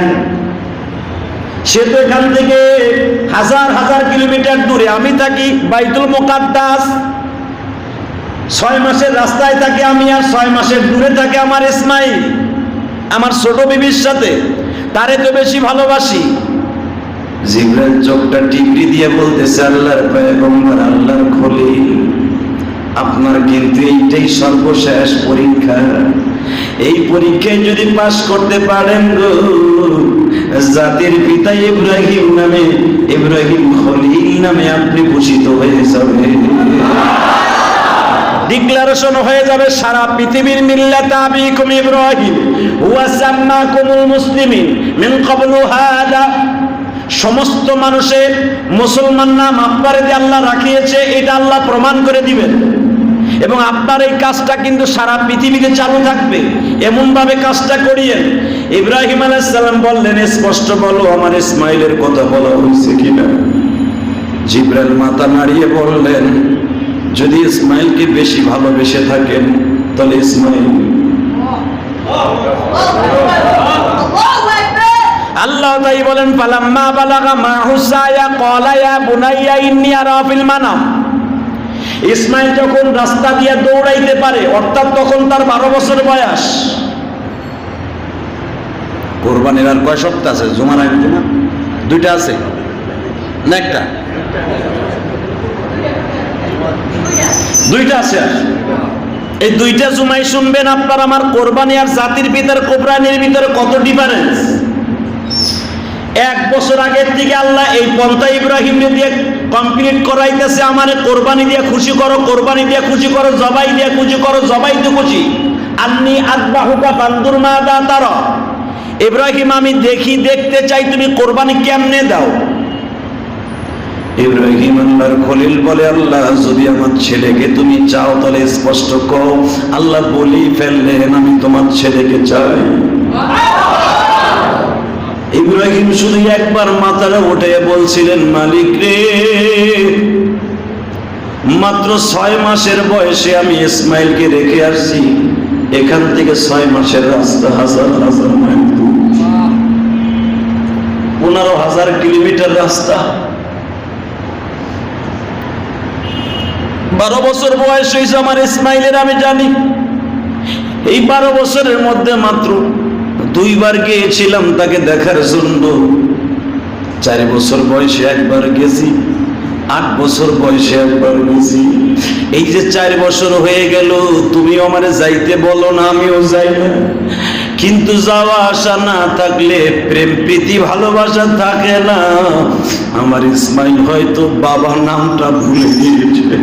সে তো এখান থেকে হাজার হাজার কিলোমিটার দূরে, আমি থাকি বাইতুল মুকাদ্দাস। 6 মাসের রাস্তায় থাকি আমি, আর 6 মাসের দূরে থাকে আমার ইসমাইল আমার ছোট বিবির সাথে, তারে তো বেশি ভালোবাসি। জিবরাইল চোখটা টিপি দিয়ে বলতেছে, আল্লাহর পয়গম্বর, আল্লাহর খলিল, আপনার কিন্তু এইটাই সর্বশেষ পরীক্ষা। এই পরীক্ষায় যদি পাশ করতে পারেন গো, জাতির পিতা ইব্রাহিম নামে, ইব্রাহিম খলিল নামে আপনি ভূষিত হয়ে যাবেন। ডিক্লারেশন হয়ে যাবে সারা পৃথিবীর মিল্লাত আবিকুম ইব্রাহিম ওয়া সাম্মাকুমুল মুসলিমিন মিন ক্বাবলু হাদা। সমস্ত মানুষের মুসলমান নাম আপনারে দিয়ে আল্লাহ রাখিয়েছে, এটা আল্লাহ প্রমাণ করে দিবেন। এবং আপনার এই কাজটা কিন্তু সারা পৃথিবীতে চালু থাকবে, এমন ভাবে কাজটা করিয়েন। ইব্রাহিম আলাইহিস সালাম বললেন, স্পষ্ট বলো আমার ইসমাইলের কথা বলা হয়েছে কিনা। জিবরাইল মাথা নাড়িয়ে বললেন, যদি ইসমাইলকে বেশি ভালোবেসে থাকেন তাহলে ইসমাইল। আল্লাহ তাই বলেন, ফালাম্মা বালাগা মাহু সায়া ক্বালা ইয়া বুনাইয়া ইন্নী আরা ফিল মানাম। ইসমাইল যখন রাস্তা দিয়ে দৌড়াইতে পারে, অর্থাৎ তখন তার 12 বছর বয়স। কোরবানির আর কয় সপ্তাহ আছে? জুমার আগে না 2টা আছে না, একটা 2টা আছে। এই দুইটা জুমাই শুনবেন আপনার আমার কোরবানি আর জাতির পিতার কোরবানির ভিতরে কত ডিফারেন্স। 1 বছর আগের থেকে আল্লাহ এই পন্থা ইব্রাহিম দিয়ে কমপ্লিট করাইতেছে, আমারে কোরবানি দিয়ে খুশি করো, কোরবানি দিয়ে খুশি করো, জবাই দিয়ে খুশি করো, জবাই দিয়ে খুশি। আন্নি আযবাহুকা ফানদুর মাযা তারা, ইব্রাহিম আমি দেখতে চাই তুমি কোরবানি কেমনে দাও। ইব্রাহিম আল্লাহর খলিল বলে, আল্লাহ যদি আমার ছেলেকে তুমি চাও তাহলে স্পষ্ট কও। আল্লাহ বলি ফেললেন আমি তোমার ছেলেকে চাই। ইব্রাহিম শুধু একবার মাথাটা উঠে বলছিলেন, মালিক রে, মাত্র 6 মাসের বয়সে আমি ইসমাইলকে রেখে আসছি, এখান থেকে 6 মাসের রাস্তা, হাজার হাজার মাইল, 15,000 কিলোমিটার রাস্তা। 12 বছর বয়স হয়েছে আমার ইসমাইলের, আমি জানি। এই 12 বছরের মধ্যে মাত্র 2 বার গিয়েছিলাম তাকে দেখার জন্য। 4 বছর বয়সে একবার গেছি, 8 বছর বয়সে একবার গেছি। এই যে 4 বছর হয়ে গেল, তুমিও আমারে যাইতে বলো না, আমিও যাই না। কিন্তু যাওয়া আসা না থাকলে প্রেম প্রীতি ভালোবাসা থাকে না। আমার ইসমাইল হয়তো বাবা নামটা ভুলে গিয়েছে।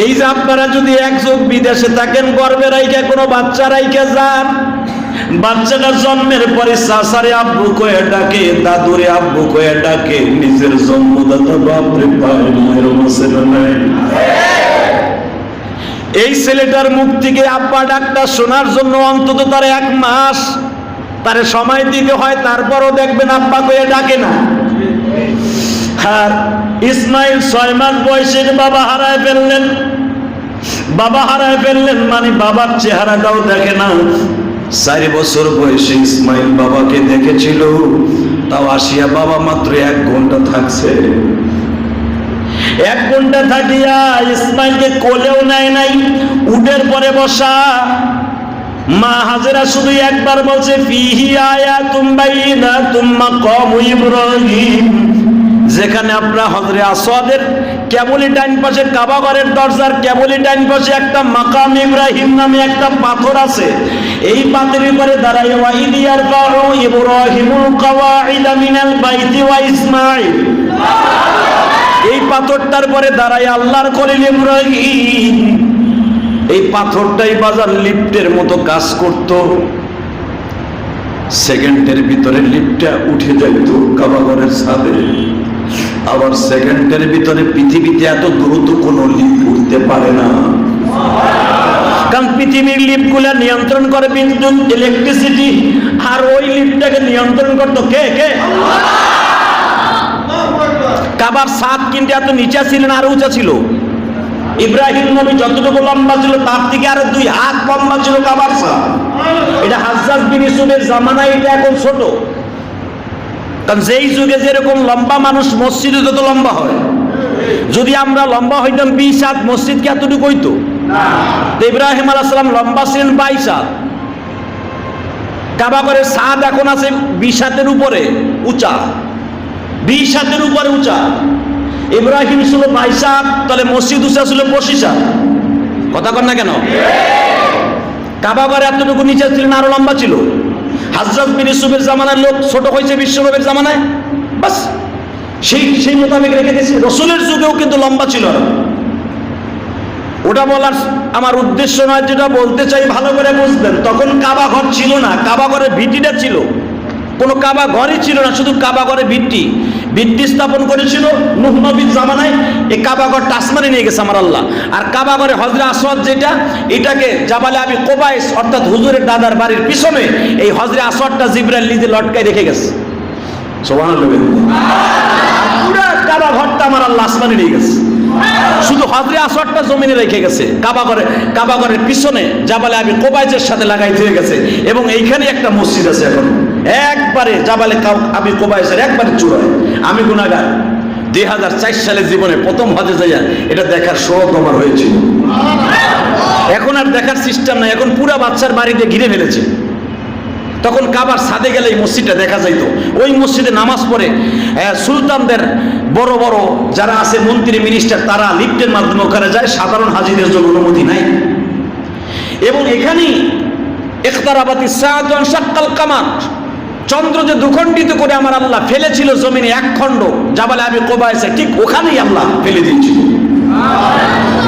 এই যে আপনারা যদি এক যুগ বিদেশে থাকেন, গর্বে রাইখা কোনো বাচ্চা রাইখা যান, বাচ্চাটা জন্মের পরে চাচারে আব্বু কয়ে ডাকে, দাদুরে আব্বু কয়ে ডাকে, নিজের জন্মদাতা বাপরে পায় না, এরকম আছে না নাই? এই ছেলেটার মুখ থেকে আব্বা ডাকটা শোনার জন্য অন্তত তার 1 মাস তারে সময় দিতে হয়, তারপরও দেখবেন আব্বা কয়ে ডাকে না। আর ইসমাইল 6 মাস বয়সে বাবা হারায় ফেললেন। বাবা হারায় ফেললেন মানে বাবার চেহারাটাও দেখে না। 4 বছর বয়সে ইসমাইল বাবাকে দেখেছিল, তাও আসিয়া বাবা মাত্র 1 ঘন্টা থাকছে। 1 ঘন্টা থাকিয়া ইসমাইলকে কোলেও নেয় নাই, উটের পরে বসা। মা হাজেরা শুধু একবার বলছে, ফিহি আয়াতুম বাইয়িনাতুম মাকামু ইব্রাহিম। যেখানে আপনার হযরত আসওয়াদের কেবলই ডান পাশে, কাবা ঘরের দরজার কেবলই ডান পাশে একটা মাকাম ইব্রাহিম নামে একটা পাথর আছে। এই পাথরের উপরে দাঁড়ায়, ওয়া ইদ ইয়ারফাউ ইব্রাহিমুল কাওয়াইদা মিনাল বাইতি ওয়া ইসমাঈল। এই পাথরটার পরে দাঁড়ায় আল্লাহর খলিল ইব্রাহিম। এই পাথরটাই বাজার লিফটের মতো কাজ করত। সেকেন্ডের ভিতরে লিফটটা উঠে যাইত কাবা ঘরের ছাদে। আবার সেকেন্ডের ভিতরে পৃথিবীতে এত দ্রুত কোনো লিফট উঠতে পারে না, কারণ পৃথিবীর লিফটগুলা নিয়ন্ত্রণ করে বিদ্যুৎ, ইলেকট্রিসিটি। আর ওই লিফটটাকে নিয়ন্ত্রণ করতো কে? কাবার ছাদ কিন্তু এত নিচা ছিল না, আরো উঁচা ছিল। ইব্রাহিম নবী যতটুকু লম্বা ছিল তার থেকে আরো 2 হাত লম্বা ছিল কাবার ছাদ। এটা হাজ্জাজ বিন ইউসুফের জামানায়, এটা এখন ছোট। কারণ যেই যুগে যেরকম লম্বা মানুষ, মসজিদে তত লম্বা হয়। যদি আমরা লম্বা হইতাম 20 হাত, মসজিদ কি এতটুকু হইতো? ইব্রাহিম আলাইহিস সালাম লম্বা ছিলেন 22 হাত। কাবা ঘরের ছাদ এখন আছে 20 হাতের উপরে উঁচা, 20 হাতের উপরে উঁচা। ইব্রাহিম ছিল 22 হাত, তাহলে মসজিদ উঁচা ছিল 25 হাত। কথা কন না কেন? কাবা ঘর এতটুকু নিচে ছিল না, আরো লম্বা ছিল। হাজ্জাজ বিন ইউসুফের জামানার লোক ছোট হয়েছে বিশ্বনবীর জামানায়, বাস সেই মোতাবেক রেখে দিয়েছে। রসুলের যুগেও কিন্তু লম্বা ছিল না। ওটা বলার আমার উদ্দেশ্য নয়, যেটা বলতে চাই ভালো করে বুঝবেন। তখন কাবা ঘর ছিল না, কাবা ঘরের ভিটিটা ছিল। কোনো কাবা ঘরই ছিল না, শুধু কাবা ঘরে ভিত্তি স্থাপন করেছিল নূহ নবীর জামানায়। এই কাবা ঘরটা আসমানে নিয়ে গেছে আমার আল্লাহ। আর কাবা ঘরে হযরত আসওয়াদ যেটা, এটাকে জাবালে আবি কুবাইস অর্থাৎ হুজুরের দাদার বাড়ির পিছনে এই হযরত আসওয়াদটা জিবরাইল নিজে লটকায় রেখে গেছে। সুবহানাল্লাহ। পুরো কাবা ঘরটা আমার আল্লাহ আসমানে নিয়ে গেছে, শুধু হযরত আসওয়াদটা জমিনে রেখে গেছে। কাবা ঘরের পিছনে জাবালে আবি কুবাইসের সাথে লাগাই দিয়ে গেছে। এবং এইখানে একটা মসজিদ আছে এখন, একবারে জাবালে আবি কুবাইসের একবারে চূড়ায়। আমি গুনাহগার, 2004 সালে জীবনে প্রথম হজে যাইয়া এটা দেখার সৌভাগ্য আমার হয়েছিল। এখন আর দেখার সিস্টেম নাই, এখন পুরা বাচ্চার বাড়িতে ঘিরে ফেলেছে। তখন কাবার ছাদে গেলে এই মসজিদটা দেখা যাইতো। ওই মসজিদে নামাজ পড়ে সুলতানদের বড় বড় যারা আছে মন্ত্রী মিনিস্টার, তারা লিফটের মাধ্যমে ওখানে যায়, সাধারণ হাজিদের জন্য অনুমতি নাই। এবং এখানেই ইখতারাবাতি সাআতু ওয়া শাক্কাল কামার, চন্দ্র যে দুখণ্ডিত করে আমার আল্লাহ ফেলেছিল জমিনে এক খণ্ড জাবালে আবি কুবাইসে, ঠিক ওখানেই আল্লাহ ফেলে দিয়েছিল।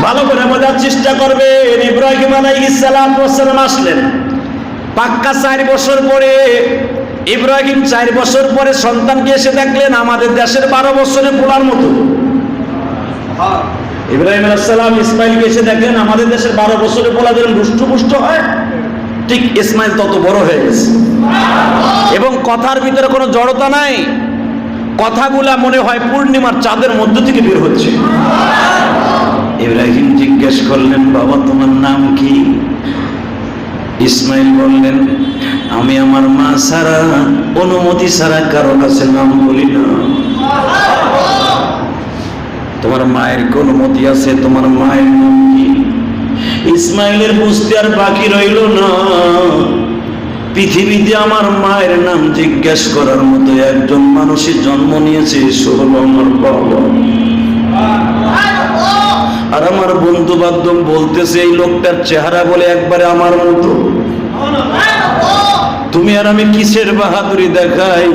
ভালো করে বোঝার চেষ্টা করবে। ইব্রাহিম আলাইহিস সালাম আসলেন পাক্কা 4 বছর পরে। ইব্রাহিম 4 বছর পরে সন্তানকে এসে দেখলেন আমাদের দেশের 12 বছরের পোলার মতো। ইব্রাহিম আলাইহিস সালাম ইসমাইলকে এসে দেখলেন আমাদের দেশের 12 বছরের পোলা যেরকম রুষ্টপুষ্ট হয়, ঠিক ইসমাইল তত বড় হয়ে গেছে। এবং কথার ভিতরে কোনো জড়তা নাই, কথাগুলা মনে হয় পূর্ণিমার চাঁদের মধ্য থেকে বের হচ্ছে। ইব্রাহিম জিজ্ঞেস করলেন, বাবা তোমার নাম কি? ইসমাইল বললেন, আমি আমার মা ছাড়া, অনুমতি ছাড়া কারো কাছে নাম বলি না। তোমার মায়ের কি অনুমতি আছে? তোমার মায়ের নাম কি? ইসমাইলের বুঝতে আর বাকি রইল না। পৃথিবীতে আমার মায়ের নাম জিজ্ঞেস করার মতো একজন মানুষের জন্ম নিয়েছে, সে হলো আমার বাবা। আর আমার বন্ধু বান্ধব বলতেছে এই লোকটার চেহারা বলে একবারে আমার মতো। তুমি আর আমি কিসের বাহাদুরি দেখাই?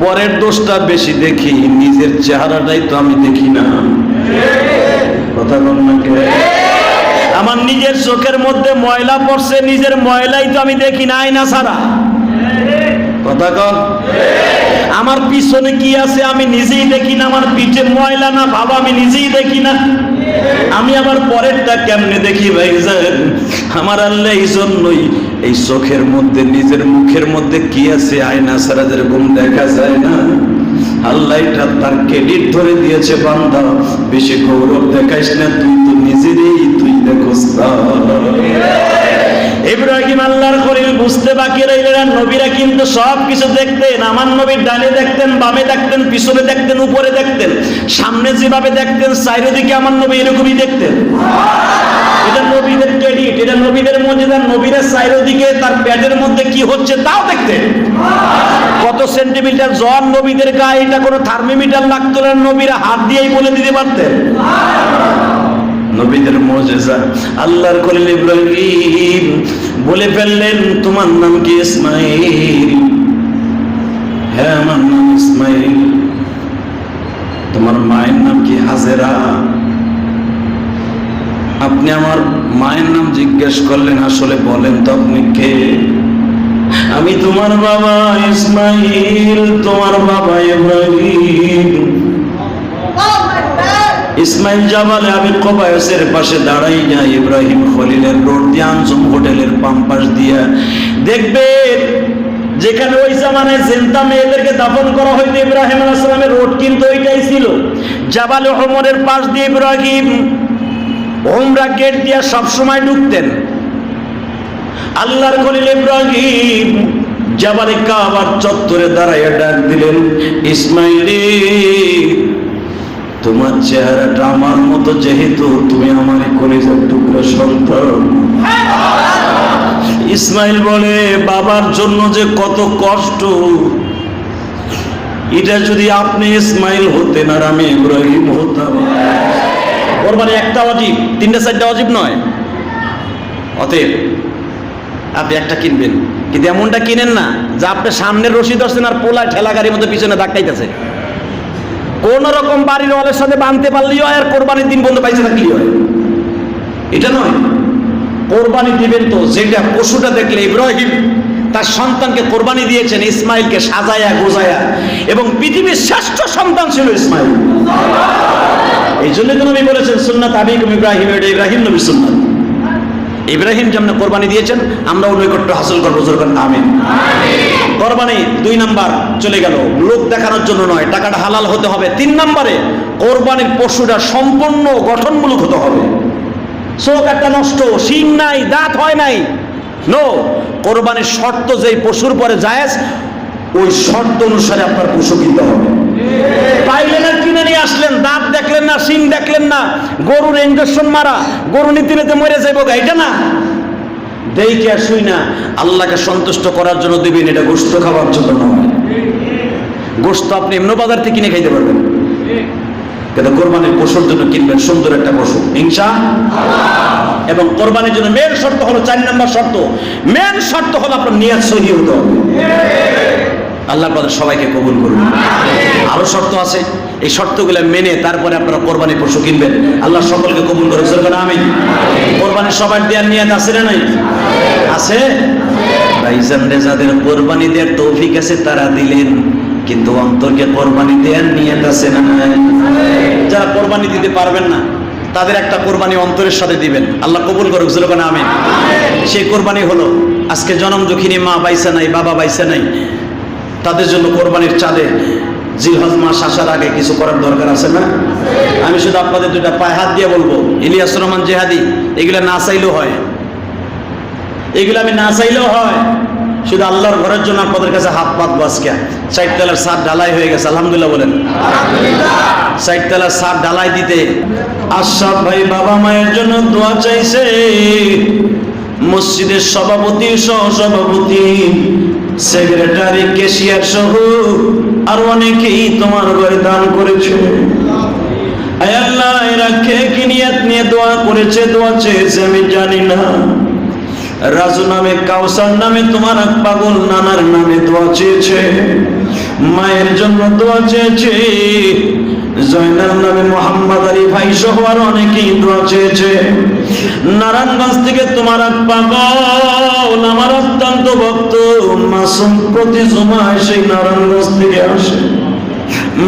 পরের দোষটা বেশি দেখি, নিজের চেহারাটাই তো আমি দেখি না। কথা বল না কে? আমার নিজের চোখের মধ্যে ময়লা পড়ছে, নিজের ময়লাই তো আমি দেখি না আয়না ছাড়া। কথা কর। আমার পিছনে কি আছে আমি নিজেই দেখি না, আমার পিঠে ময়লা না বাবা আমি নিজেই দেখি না। আমি আবার পরেরটা কেমনে দেখি ভাইজান? আমার আল্লাহ এই জন্যই এই চোখের মধ্যে, নিজের মুখের মধ্যে কি আছে আয়না ছাড়া যেরকম দেখা যায় না, আল্লাহ এটা তার ক্রেডিট ধরে দিয়েছে। বান্দা বেশি গৌরব দেখাইস না, তুই তো নিজেরই তুই দেখোস না। ইব্রাহিম আল্লাহর খলিল বুঝতে বাকি রইলেন, নবীরা কিন্তু সব কিছু দেখতেন। আমার নবীর ডানে দেখতেন, বামে দেখতেন, পিছনে দেখতেন, উপরে দেখতেন, সামনে যেভাবে দেখতেন চারিদিকে আমার নবী এরকমই দেখতেন। এটা নবীদের ক্রেডিট, এটা নবীদের মর্যাদা। নবীরা চারিদিকে তার পেটের মধ্যে কি হচ্ছে তাও দেখতেন। কত সেন্টিমিটার জ্বর নবীদের গায়ে, এটা কোনো থার্মোমিটার লাগতো না, নবীরা হাত দিয়েই বলে দিতে পারতেন। নবীদের মুজিজা। আল্লাহর খলিল ইব্রাহিম বলে ফেললেন, তোমার নাম কি? ইসমাইল। হ্যাঁ আমার নাম ইসমাইল। তোমার মায়ের নাম কি? হাজেরা। আপনি আমার মায়ের নাম জিজ্ঞেস করলেন, আসলে বলেন তো আপনি কে? আমি তোমার বাবা ইসমাইল, তোমার বাবা ইব্রাহিম। ইসমাইল জাবালে আবি কুবাইসের পাশে দাঁড়াই না, ইব্রাহিম খলিলের রোড দিয়ে আনজুম হোটেলের পাম্পাস দিয়া দেখবে যেখানে ওই জামানায় জিন্দা মেয়েদেরকে দাফন করা হইতো, ইব্রাহিম আলাইহিস সালামের রোড কিন্তু ওইটাই ছিল। জাবালে ওমরের পাশ দিয়ে ইব্রাহিম উমরা গেট দিয়ে সব সময় ঢুকতেন। আল্লাহর খলিল ইব্রাহিম জাবালে কাবার চত্বরে দাঁড়াইয়া ডাক দিলেন, ইসমাইল তোমার চেহারাটা আমার মতো, যেহেতু তুমি আমার কলিজার টুকরা সন্তান। ইসমাইল বলে, বাবার জন্য যে কত কষ্ট, এটা যদি আপনি ইসমাইল হতেন আর আমি ইব্রাহিম হতাম। কোরবানি একটা ওয়াজিব, 3-4টা ওয়াজিব নয়। অতএব আপনি একটা কিনবেন, কিন্তু এমনটা কিনেন না যে আপনি সামনের রশি ধরছেন আর পোলায় ঠেলা গাড়ির মধ্যে পিছনে ধাক্কাইতেছে। কোন রকম বাড়ির ওয়ালের সাথে বাঁধতে পারলেই হয়, আর কোরবানির দিন বন্ধু পাইছে থাকলেই হয়, এটা নয়। কোরবানি দিবেন তো যেটা পশুটা দেখলে ইব্রাহিম তার সন্তানকে কোরবানি দিয়েছেন, ইসমাইলকে সাজায়া গোজায়া, এবং পৃথিবীর শ্রেষ্ঠ সন্তান ছিল ইসমাইল। এই জন্য তো নবী বলেছেন, সুন্নাত আবিকুম ইব্রাহিম, এটা ইব্রাহিম নবীর সুন্নাত। ইব্রাহিম যেমন কোরবানি দিয়েছেন, আমরাও নৈকট্য হাসিল করবো। জোর করেন আমিন। কোরবানি 2 নাম্বার চলে গেল, লোক দেখানোর জন্য নয়, টাকাটা হালাল হতে হবে। 3 নম্বরে কোরবানির পশুটা সম্পূর্ণ গঠনমূলক হতে হবে। চোখ একটা নষ্ট, শিং নাই, দাঁত হয় নাই, নো। কোরবানির শর্ত যেই পশুর পরে জায়েজ, ওই শর্ত অনুসারে আপনার পশু কিনতে হবে। পাইলেন আর কিনে নিয়ে আসলেন, দাঁত দেখলেন না, শিং দেখলেন না, গরুর ইঞ্জেকশন মারা, গরু নীতি নিতে মরে যাইব, এটা না। দেখে আর শুই না আল্লাহকে সন্তুষ্ট করার জন্য দিবেন, এটা গোশত খাওয়ার জন্য নয়। গোশত আপনি এমনি বাজার থেকে কিনে খাইতে পারবেন, কিন্তু কোরবানির পশুর জন্য কিনবেন সুন্দর একটা পশু ইনশাআল্লাহ। এবং কোরবানির জন্য মেন শর্ত হলো 4 নম্বর শর্ত, মেন শর্ত হলো আপনার নিয়ত সহি হতে হবে। আল্লাহ পাক সবাইকে কবুল করুন। আরো শর্ত আছে, এই শর্তগুলো মেনে তারপরে আপনারা কোরবানির পশু কিনবেন। আল্লাহ সকলকে কবুল করুন, আমিন। কোরবানি সবার দেওয়ার নিয়ত আছে না নাই? আছে। ভাইজান রে, যাদের কোরবানি দেওয়ার তৌফিক আছে তারা দিলেন, কিন্তু অন্তরকে কোরবানি দেওয়ার নিয়ত আছে না নাই? যারা কোরবানি দিতে পারবেন না তাদের একটা কোরবানি অন্তরের সাথে দিবেন। আল্লাহ কবুল করুক, আমিন। সেই কোরবানি হলো আজকে জনম দুঃখিনী মা বাইসা নাই, বাবা বাইসা নাই, তাদের জন্য কোরবানির চাঁদে জিলহজ মাস আসার আগে কিছু করার দরকার আছে না? আমি শুধু আপনাদের দুইটা পায়ে হাত দিয়ে বলবো, ইলিয়াস রহমান জেহাদি এগুলা না চাইলেও হয়, এগুলো আমি না চাইলেও হয়। শুধু আল্লাহর ঘরের জন্য আপনাদের কাছে হাত পাতবো। আজকে 4 তলার ছাদ ঢালাই হয়ে গেছে, আলহামদুলিল্লাহ বলেন। 4 তলার ছাদ ঢালাই দিতে আশরাফ ভাই বাবা মায়ের জন্য দোয়া চাইছে, মসজিদের সভাপতি, সহসভাপতি, সেক্রেটারি, ক্যাশিয়ার সহ আর অনেকেই তোমার ঘরে দান করেছে। আয় আল্লাহ, এরা কে কি নিয়ত নিয়ে দোয়া করেছে, দোয়া চেয়েছে আমি জানি না। রাজু নামে, কাউসার নামে, তোমার এক পাগল নানার নামে দোয়া চেয়েছে, মায়ের জন্য দোয়া চেয়েছে, জয়নাল নামে মোহাম্মদ আলী ভাই সহ আর অনেকেই দোয়া চেয়েছে। নারায়ণগঞ্জ থেকে তোমার এক পাগল আমার অত্যন্ত ভক্ত মাসুম প্রতি জুমায় সেই নারায়ণগঞ্জ থেকে আসে।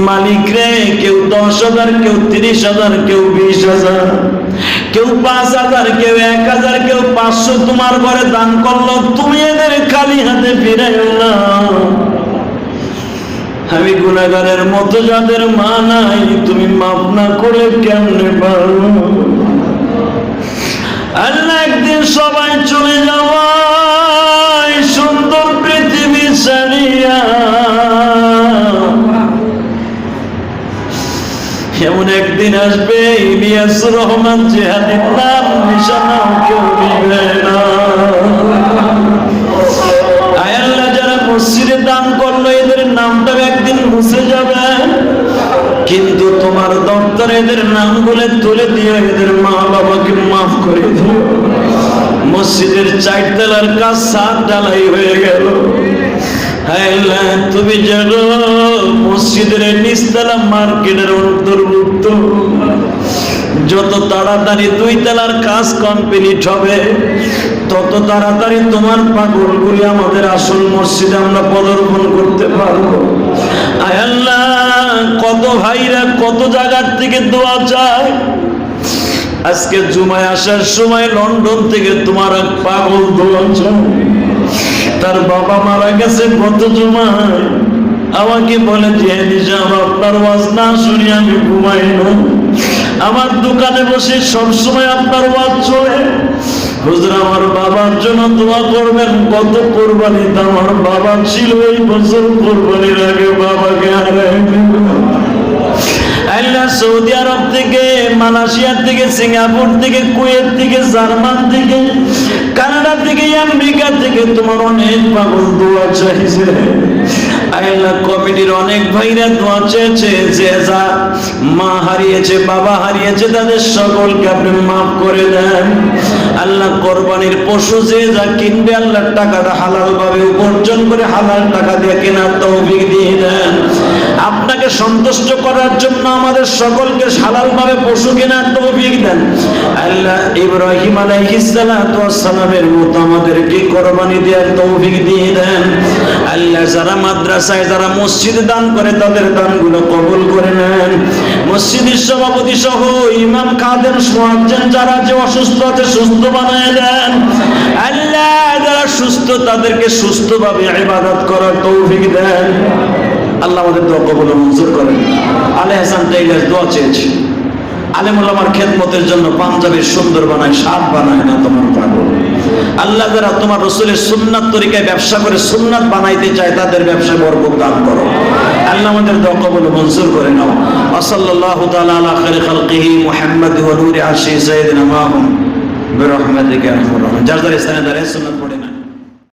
মালিক রে, কেউ 10,000, কেউ 30,000, কেউ 20,000, কেউ 5,000, কেউ 1,000, কেউ 500 তোমার ঘরে দান করলো। তুমি এদের খালি হাতে ফিরাইও না। আমি গুনাহগারের মতো যাদের মা নাই, তুমি মাফ না করে কেমনে পারো? আল্লাহ, একদিন সবাই চলে যাওয়া সুন্দর পৃথিবী ছাড়িয়া, এমন একদিন আসবে ইলিয়াস রহমান জেহাদির নাম নিশানাও কেউ নিবে না। আয় আল্লাহ, যারা মসজিদে দান করলো এদের নামটা একদিন মুছে যাবে, কিন্তু তোমার দপ্তরে এদের নামগুলো তুলে দিয়ে এদের মা বাবাকে মাফ করে দিও। মসজিদের 4 তলার কাজ ছাদ ঢালাই হয়ে গেল। আল্লাহ, তুমি জানো মসজিদের নিচতলা মার্কেটের অন্তর্ভুক্ত, যত তাড়াতাড়ি 2 তলার কাজ কমপ্লিট হবে তত তাড়াতাড়ি তোমার পাগলগুলি আমাদের আসল মসজিদে আমরা পদার্পণ করতে পারবো। আয় আল্লাহ, কত ভাইরা কত জায়গার থেকে দোয়া চায়। আজকে জুমায় আসার সময় লন্ডন থেকে তোমার এক পাগল দোয়া চায়, তার বাবা মারা গেছে গত জুমায়। আমাকে বলে যে আপনার ওয়াজ না শুনি আমি ঘুমাই না, আমার দোকানে বসে সবসময় আপনার ওয়াজ চলে। হুজুর, আমার বাবার জন্য দোয়া করবেন। কত কোরবানি আমার বাবা ছিল, এই বছর কোরবানির আগে বাবাকে হারাই দিল। আল্লাহ, সৌদি আরব থেকে, মালয়েশিয়া থেকে, সিঙ্গাপুর থেকে, কুয়েত থেকে, জার্মান থেকে, কানাডা থেকে, আমেরিকা থেকে তোমার অনেক পাগল দোয়া চাইছে। আল্লাহ, কমিটির অনেক ভাইরা দোয়া চেয়েছে, যে যা মা হারিয়েছে, বাবা হারিয়েছে, তাদের সকলকে আপনি মাফ করে দেন। আল্লাহ, কোরবানির পশু যে যা কিনবে, আল্লাহ টাকাটা হালাল ভাবে উপার্জন করে হালাল টাকা দিয়ে কেনার তৌফিক দিয়ে দেন। আপনাকে সন্তুষ্ট করার জন্য আমাদের সকলকে হালাল ভাবে পশু কেনার তৌফিক দেন। আল্লাহ, ইব্রাহিম আলাইহিস সালাতু ওয়াস সালামের মতো আমাদেরকে কোরবানি দেওয়ার তৌফিক দিয়ে দেন। আল্লাহ, যারা মাদ্রাসায়, যারা মসজিদে দান করে তাদের দানগুলো কবুল করে নেন। মসজিদের সভাপতি সহ ইমাম, খাদেম, মুয়াজ্জিন যারা যে অসুস্থ আছে সুস্থ বানায় দেন। আল্লাহ, যারা সুস্থ তাদেরকে সুস্থভাবে ইবাদত করার তৌফিক দেন। আল্লাহ আমাদের দোয়া কবুল ও মঞ্জুর করেন। আলে হাসান টেইলার দোয়া চেয়েছে, আলেম ওলামার খেদমতের জন্য পাঞ্জাবের সুন্দর বানায়, স্বাদ বানায় না তোমার পাগল। আল্লাহ, যারা তোমার রাসূলের সুন্নাত তরিকায় ব্যবসা করে সুন্নাত বানাইতে চায় তাদের ব্যবসায় বরকত দান করো। আল্লাহ আমাদের দোয়া কবুল ও মঞ্জুর করে নাও। ওয়া সাল্লাল্লাহু তাআলা আলা খায়রি খালকিহি মুহাম্মাদ ওয়া নূরি আরশি সাইয়্যিদিনা মাহমুদ বিরহমাতিকা ইয়া আরহামার রাহিমিন। যার যার স্থানে দাঁড়িয়ে সুন্নাত